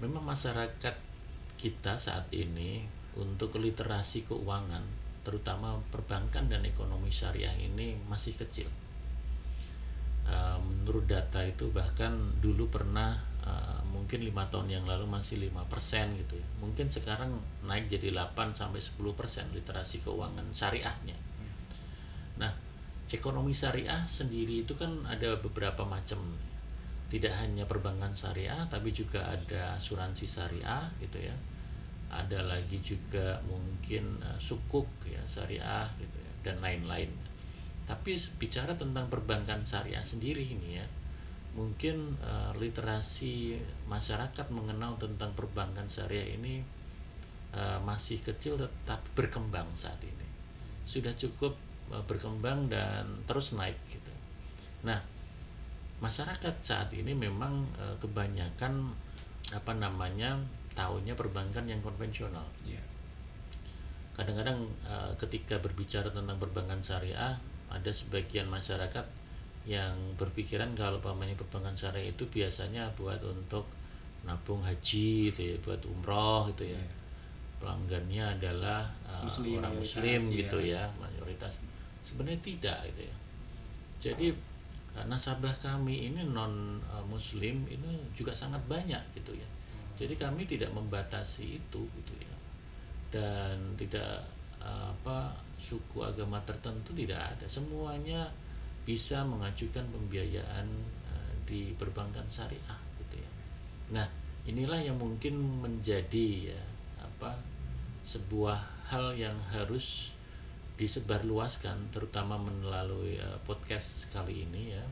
memang masyarakat kita saat ini untuk literasi keuangan, terutama perbankan dan ekonomi syariah ini masih kecil. Menurut data itu bahkan dulu pernah mungkin 5 tahun yang lalu masih 5% gitu ya. Mungkin sekarang naik jadi 8-10% literasi keuangan syariahnya. Nah, ekonomi syariah sendiri itu kan ada beberapa macam. Tidak hanya perbankan syariah, tapi juga ada asuransi syariah gitu ya. Ada lagi juga mungkin sukuk ya syariah gitu ya, dan lain-lain. Tapi bicara tentang perbankan syariah sendiri ini ya, mungkin literasi masyarakat mengenal tentang perbankan syariah ini masih kecil tetapi berkembang saat ini. Sudah cukup berkembang dan terus naik gitu. Nah, masyarakat saat ini memang kebanyakan tahunya perbankan yang konvensional. Yeah. Kadang-kadang ketika berbicara tentang perbankan syariah, ada sebagian masyarakat yang berpikiran kalau pamannya perbankan syariah itu biasanya buat untuk nabung haji gitu ya, buat umroh gitu ya. Pelanggannya adalah orang muslim gitu ya, mayoritas. Sebenarnya tidak gitu ya. Jadi nasabah kami ini non muslim ini juga sangat banyak gitu ya. Jadi kami tidak membatasi itu gitu ya. Dan tidak suku agama tertentu tidak ada, semuanya bisa mengajukan pembiayaan di perbankan syariah gitu ya. Nah, inilah yang mungkin menjadi ya sebuah hal yang harus disebarluaskan, terutama melalui podcast kali ini ya.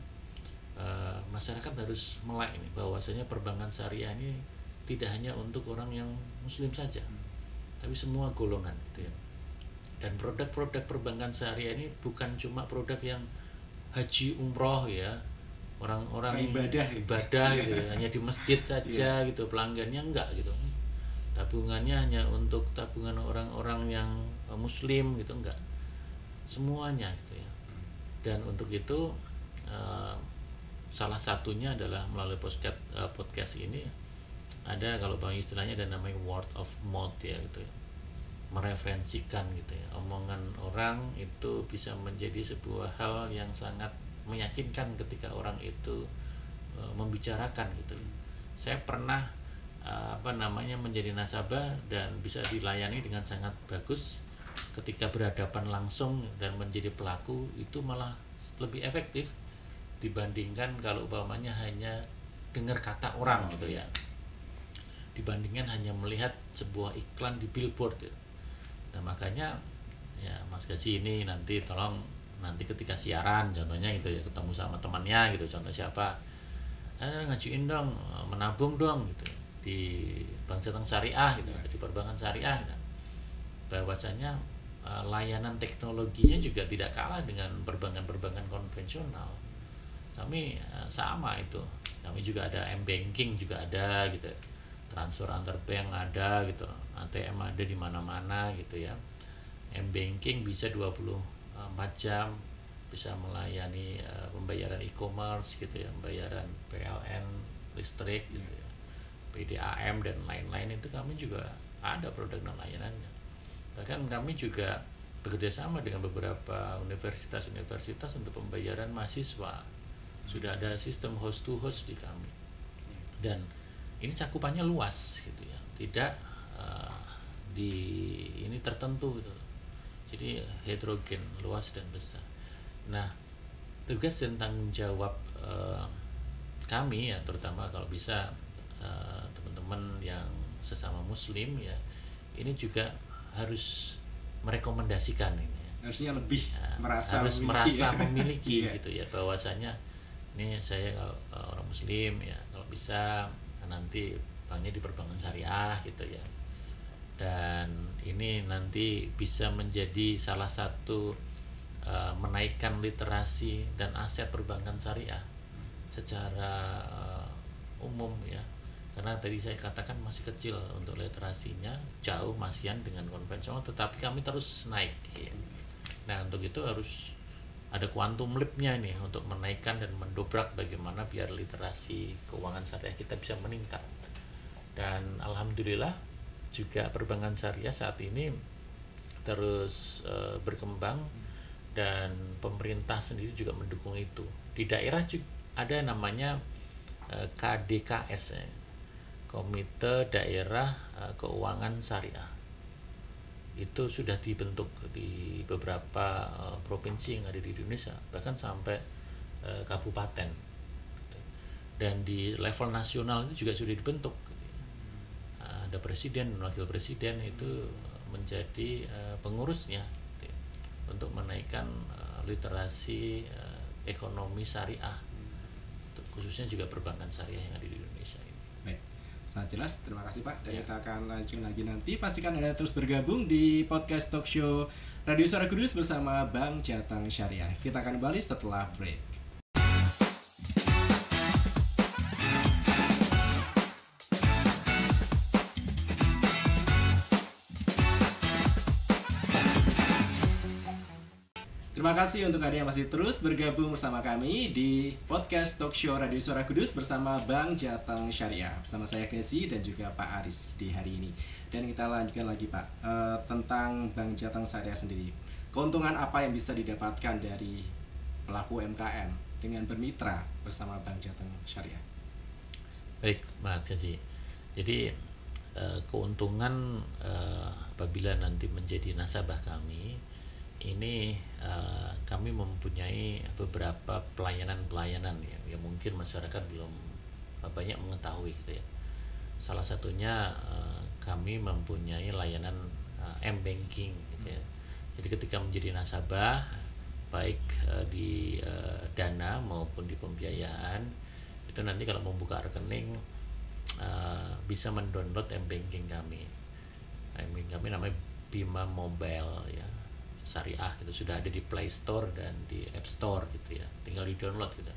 Masyarakat harus melek ini bahwasanya perbankan syariah ini tidak hanya untuk orang yang muslim saja, tapi semua golongan gitu ya. Dan produk-produk perbankan syariah ini bukan cuma produk yang haji umroh ya, orang-orang ibadah gitu ya, hanya di masjid saja gitu pelanggannya, enggak gitu. Tabungannya hanya untuk tabungan orang-orang yang muslim gitu, enggak, semuanya gitu ya. Dan untuk itu salah satunya adalah melalui podcast ini ada, kalau bang istilahnya ada namanya word of mouth ya gitu ya, mereferensikan gitu ya, omongan orang itu bisa menjadi sebuah hal yang sangat meyakinkan ketika orang itu membicarakan gitu. Saya pernah menjadi nasabah dan bisa dilayani dengan sangat bagus. Ketika berhadapan langsung dan menjadi pelaku itu malah lebih efektif dibandingkan kalau umpamanya hanya dengar kata orang gitu ya, dibandingkan hanya melihat sebuah iklan di billboard gitu. Nah, makanya ya Mas Gaji ini nanti tolong nanti ketika siaran contohnya gitu ya, ketemu sama temannya gitu, contoh siapa, ngajuin dong, menabung dong gitu di Bank Jateng Syariah gitu, di perbankan syariah gitu. Bahwasanya layanan teknologinya juga tidak kalah dengan perbankan-perbankan konvensional. Kami sama itu, kami juga ada m-banking juga ada gitu, transfer antar bank ada gitu, ATM ada di mana-mana gitu ya. M-banking bisa 24 jam, bisa melayani pembayaran e-commerce gitu ya, pembayaran PLN, listrik gitu ya, PDAM dan lain-lain, itu kami juga ada produk dan layanannya. Bahkan kami juga bekerjasama dengan beberapa universitas-universitas untuk pembayaran mahasiswa. Sudah ada sistem host to host di kami. Dan ini cakupannya luas gitu ya, tidak ini tertentu gitu. Jadi heterogen, luas dan besar. Nah, tugas dan tanggung jawab kami ya, terutama kalau bisa teman-teman yang sesama muslim ya, ini juga harus merekomendasikan ini ya. Harusnya lebih harus merasa memiliki gitu ya, bahwasanya ini saya kalau orang muslim ya, kalau bisa nanti banknya di perbankan syariah gitu ya. Dan ini nanti bisa menjadi salah satu menaikkan literasi dan aset perbankan syariah secara umum ya, karena tadi saya katakan masih kecil untuk literasinya, jauh masihan dengan konvensional, tetapi kami terus naik ya. Nah untuk itu harus ada quantum leap-nya nih untuk menaikkan dan mendobrak bagaimana biar literasi keuangan syariah kita bisa meningkat. Dan alhamdulillah juga perbankan syariah saat ini terus berkembang, dan pemerintah sendiri juga mendukung itu. Di daerah juga ada namanya KDKS ya, Komite Daerah Keuangan Syariah. Itu sudah dibentuk di beberapa provinsi yang ada di Indonesia, bahkan sampai kabupaten. Dan di level nasional itu juga sudah dibentuk. Ada presiden dan wakil presiden itu menjadi pengurusnya untuk menaikkan literasi ekonomi syariah, khususnya juga perbankan syariah yang ada di Indonesia ini. Baik, sangat jelas. Terima kasih Pak. Dan kita akan lanjut lagi nanti. Pastikan Anda terus bergabung di podcast talk show Radio Suara Kudus bersama Bang Jatang Syariah. Kita akan kembali setelah break. Terima kasih untuk Anda yang masih terus bergabung bersama kami di podcast talk show Radio Suara Kudus bersama Bang Jatang Syariah. Bersama saya Kesi dan juga Pak Aris di hari ini. Dan kita lanjutkan lagi Pak, tentang Bang Jatang Syariah sendiri. Keuntungan apa yang bisa didapatkan dari pelaku UMKM dengan bermitra bersama Bang Jatang Syariah? Baik, Mas Kesi. Jadi keuntungan apabila nanti menjadi nasabah kami, ini kami mempunyai beberapa pelayanan-pelayanan yang mungkin masyarakat belum banyak mengetahui gitu ya. Salah satunya kami mempunyai layanan m-banking gitu ya. Jadi ketika menjadi nasabah, baik di dana maupun di pembiayaan, itu nanti kalau membuka rekening bisa mendownload m-banking kami. M-banking kami namanya Bima Mobile ya, syariah, itu sudah ada di Play Store dan di App Store gitu ya, tinggal di download gitu.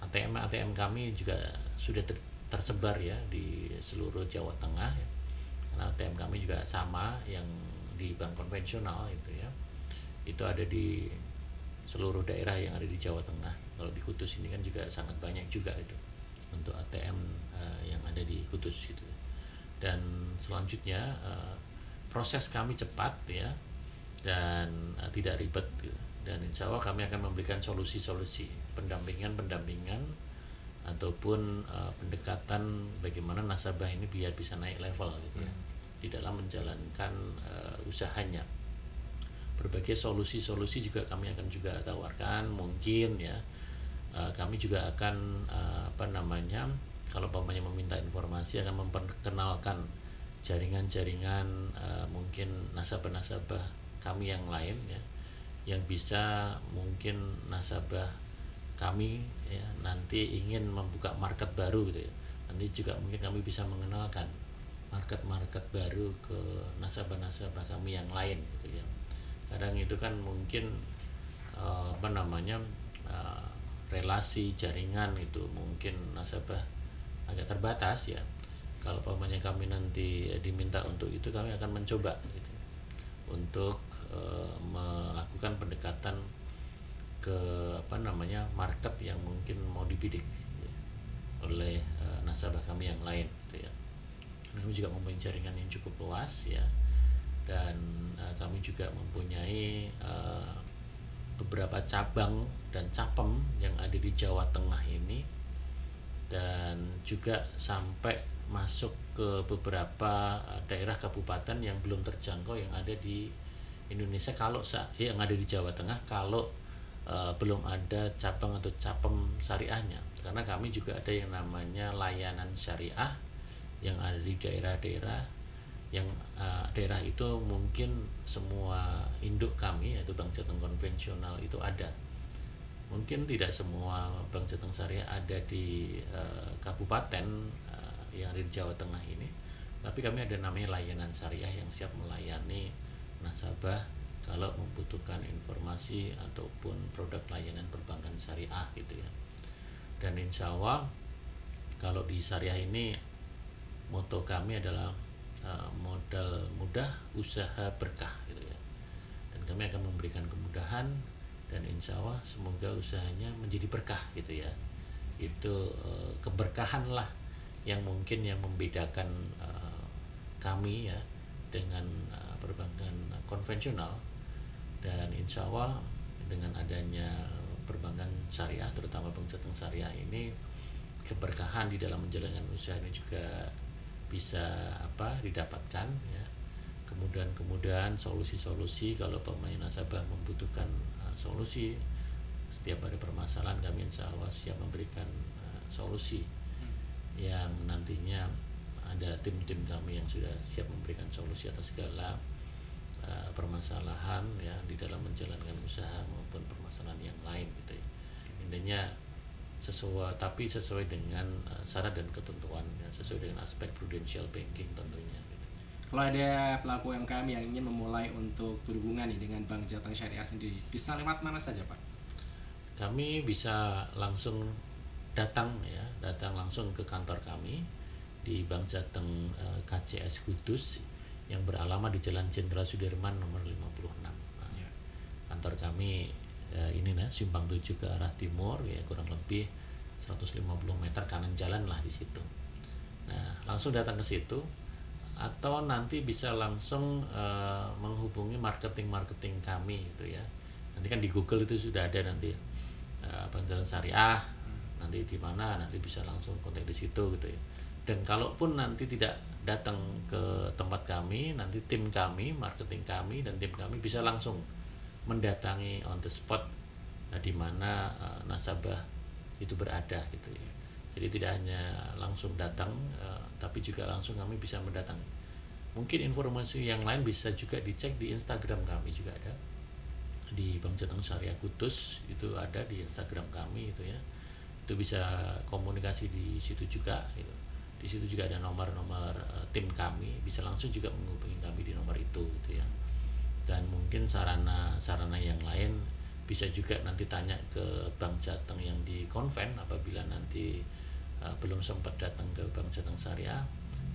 ATM kami juga sudah tersebar ya di seluruh Jawa Tengah ya. Karena ATM kami juga sama yang di bank konvensional itu ya, itu ada di seluruh daerah yang ada di Jawa Tengah. Kalau di Kudus ini kan juga sangat banyak juga itu untuk ATM yang ada di Kudus gitu. Dan selanjutnya proses kami cepat ya, dan tidak ribet, dan insya Allah kami akan memberikan solusi-solusi pendampingan ataupun pendekatan bagaimana nasabah ini biar bisa naik level gitu ya, di dalam menjalankan usahanya. Berbagai solusi-solusi juga kami akan juga tawarkan. Mungkin ya kami juga akan kalau umpamanya meminta informasi, akan memperkenalkan jaringan-jaringan mungkin nasabah-nasabah kami yang lain ya, yang bisa mungkin nasabah kami ya nanti ingin membuka market baru gitu ya, nanti juga mungkin kami bisa mengenalkan market baru ke nasabah-nasabah kami yang lain gitu ya. Kadang itu kan mungkin relasi jaringan itu mungkin nasabah agak terbatas ya. Kalau umpamanya kami nanti diminta untuk itu, kami akan mencoba gitu, untuk melakukan pendekatan ke market yang mungkin mau dibidik ya, oleh nasabah kami yang lain gitu ya. Kami juga mempunyai jaringan yang cukup luas ya, dan kami juga mempunyai beberapa cabang dan capem yang ada di Jawa Tengah ini, dan juga sampai masuk ke beberapa daerah kabupaten yang belum terjangkau yang ada di Indonesia, kalau yang ada di Jawa Tengah, kalau belum ada cabang atau capem syariahnya. Karena kami juga ada yang namanya layanan syariah yang ada di daerah-daerah yang daerah itu mungkin semua induk kami yaitu Bank Jateng konvensional itu ada. Mungkin tidak semua Bank Jateng Syariah ada di kabupaten yang ada di Jawa Tengah ini, tapi kami ada namanya layanan syariah yang siap melayani nasabah kalau membutuhkan informasi ataupun produk layanan perbankan syariah gitu ya. Dan insya Allah Kalau di syariah ini moto kami adalah modal mudah, usaha berkah gitu ya. Dan kami akan memberikan kemudahan dan insya Allah semoga usahanya menjadi berkah gitu ya. Itu keberkahan lah yang mungkin yang membedakan kami ya dengan perbankan konvensional. Dan insya Allah dengan adanya perbankan syariah, terutama Bank Jateng Syariah ini, keberkahan di dalam menjalankan usaha ini juga bisa didapatkan ya. Kemudahan solusi-solusi kalau pemain nasabah membutuhkan solusi setiap ada permasalahan, kami insya Allah siap memberikan solusi yang nantinya ada tim-tim kami yang sudah siap memberikan solusi atas segala permasalahan ya di dalam menjalankan usaha maupun permasalahan yang lain gitu ya. Intinya sesuai dengan syarat dan ketentuan ya, sesuai dengan aspek prudential banking tentunya gitu. Kalau ada pelaku UMKM yang ingin memulai untuk berhubungan nih dengan Bank Jateng Syariah sendiri, bisa lewat mana saja Pak? Kami bisa langsung datang langsung ke kantor kami di Bank Jateng KCS Kudus yang beralamat di Jalan Jenderal Sudirman nomor 56. Kantor kami ini Simpang 7 ke arah timur ya, kurang lebih 150 meter kanan jalan lah di situ. Nah, langsung datang ke situ atau nanti bisa langsung menghubungi marketing kami gitu ya. Nanti kan di Google itu sudah ada nanti Bank Jateng Syariah, nanti di mana nanti bisa langsung kontak di situ gitu ya. Dan kalaupun nanti tidak datang ke tempat kami, nanti tim kami, marketing kami dan tim kami bisa langsung mendatangi on the spot di mana nasabah itu berada gitu ya. Jadi tidak hanya langsung datang tapi juga langsung kami bisa mendatangi. Mungkin informasi yang lain bisa juga dicek di Instagram kami juga ada. Di Bank Jateng Syariah Kudus itu ada di Instagram kami itu ya. Itu bisa komunikasi di situ juga gitu. Di situ juga ada nomor-nomor tim kami, bisa langsung juga menghubungi kami di nomor itu gitu ya. Dan mungkin sarana yang lain bisa juga nanti tanya ke Bank Jateng yang di konven apabila nanti belum sempat datang ke Bank Jateng Syariah.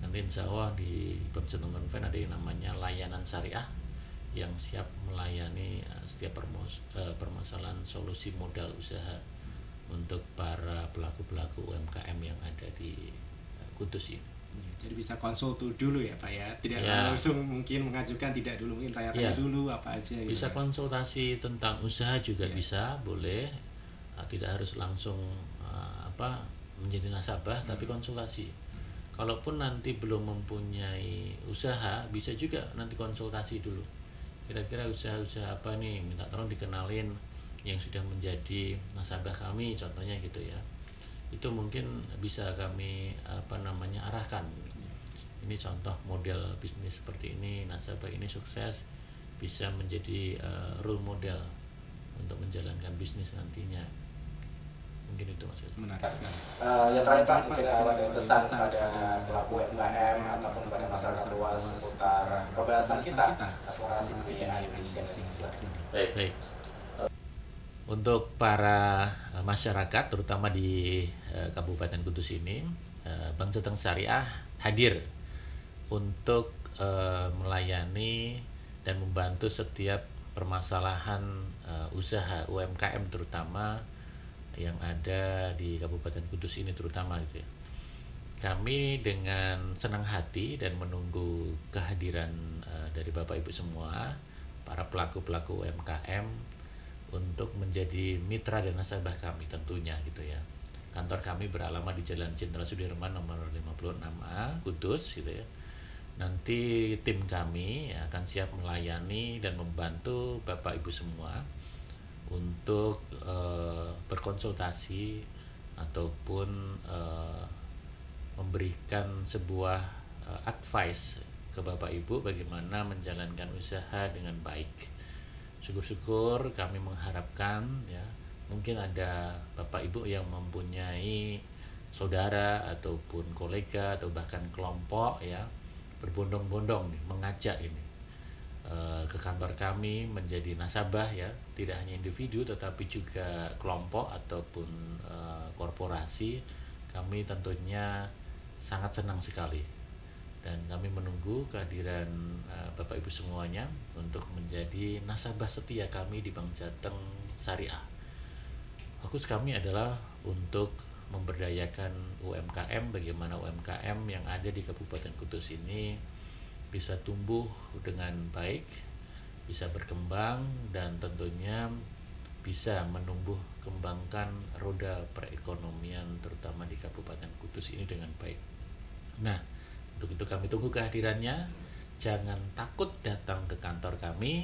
Nanti insya Allah di Bank Jateng konven ada yang namanya layanan syariah yang siap melayani setiap permasalahan solusi modal usaha untuk para pelaku UMKM yang ada di Kudus ini. Jadi bisa konsul dulu ya Pak ya, tidak langsung mungkin mengajukan, tidak dulu, mungkin tanya-tanya dulu apa aja gitu. Bisa konsultasi tentang usaha juga bisa, boleh, tidak harus langsung menjadi nasabah tapi konsultasi. Kalaupun nanti belum mempunyai usaha, bisa juga nanti konsultasi dulu, kira-kira usaha apa nih, minta tolong dikenalin yang sudah menjadi nasabah kami contohnya gitu ya. Itu mungkin bisa kami arahkan. Ini contoh model bisnis seperti ini, nasabah ini sukses, bisa menjadi role model untuk menjalankan bisnis nantinya. Mungkin itu maksudnya. Menarik sekali. Yang terakhir Pak, mungkin ada pesan pada pelaku UMKM ataupun kepada masyarakat luas seputar pembahasan kita asuransi pembiayaan Indonesia. Baik. Untuk para masyarakat terutama di Kabupaten Kudus ini, Bank Jateng Syariah hadir untuk melayani dan membantu setiap permasalahan usaha UMKM terutama yang ada di Kabupaten Kudus ini terutama gitu ya. Kami dengan senang hati dan menunggu kehadiran dari Bapak Ibu semua, para pelaku UMKM untuk menjadi mitra dan nasabah kami tentunya gitu ya. Kantor kami beralamat di Jalan Jenderal Sudirman nomor 56A Kudus gitu ya. Nanti tim kami akan siap melayani dan membantu Bapak Ibu semua untuk berkonsultasi ataupun memberikan sebuah advice ke Bapak Ibu bagaimana menjalankan usaha dengan baik. Syukur-syukur kami mengharapkan ya, mungkin ada Bapak Ibu yang mempunyai saudara ataupun kolega atau bahkan kelompok ya, berbondong-bondong nih, mengajak ini ke kantor kami menjadi nasabah ya, tidak hanya individu tetapi juga kelompok ataupun korporasi. kami tentunya sangat senang sekali dan kami menunggu kehadiran Bapak Ibu semuanya untuk menjadi nasabah setia kami di Bank Jateng Syariah. Fokus kami adalah untuk memberdayakan UMKM, bagaimana UMKM yang ada di Kabupaten Kudus ini bisa tumbuh dengan baik, bisa berkembang, dan tentunya bisa menumbuh kembangkan roda perekonomian terutama di Kabupaten Kudus ini dengan baik. Nah, untuk itu kami tunggu kehadirannya. Jangan takut datang ke kantor kami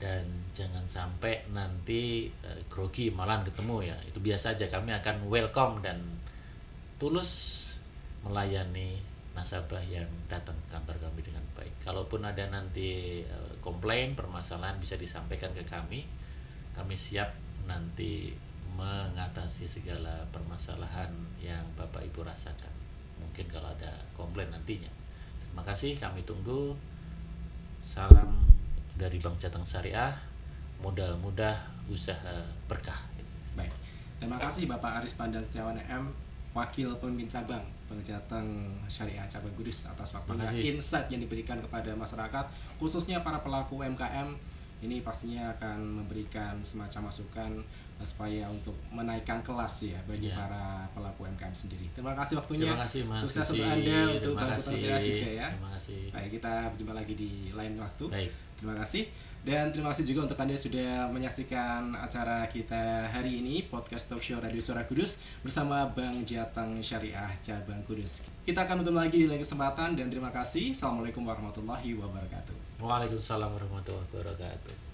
dan jangan sampai nanti grogi malahan ketemu ya. Itu biasa aja, kami akan welcome dan tulus melayani nasabah yang datang ke kantor kami dengan baik. Kalaupun ada nanti komplain, permasalahan bisa disampaikan ke kami. Kami siap nanti mengatasi segala permasalahan yang Bapak Ibu rasakan. Mungkin kalau ada komplain nantinya. Terima kasih, kami tunggu. Salam dari Bank Jateng Syariah, modal mudah, usaha berkah. Baik, terima kasih Bapak Aris Pandan Setiawan M, Wakil Pemimpin Cabang Bank Jateng Syariah Cabang Kudus, atas waktunya, insight yang diberikan kepada masyarakat, khususnya para pelaku UMKM. Ini pastinya akan memberikan semacam masukan supaya untuk menaikkan kelas ya bagi para pelaku UMKM sendiri. Terima kasih waktunya. Terima kasih, Mas. Sukses untuk Anda, untuk Bank Jateng Syariah juga ya. Terima kasih. Baik, kita berjumpa lagi di lain waktu. Baik. Terima kasih. Dan terima kasih juga untuk Anda sudah menyaksikan acara kita hari ini, Podcast Talk Show Radio Suara Kudus bersama Bank Jateng Syariah Cabang Kudus. Kita akan tutup lagi di lain kesempatan dan terima kasih. Assalamualaikum warahmatullahi wabarakatuh. Waalaikumsalam warahmatullahi wabarakatuh.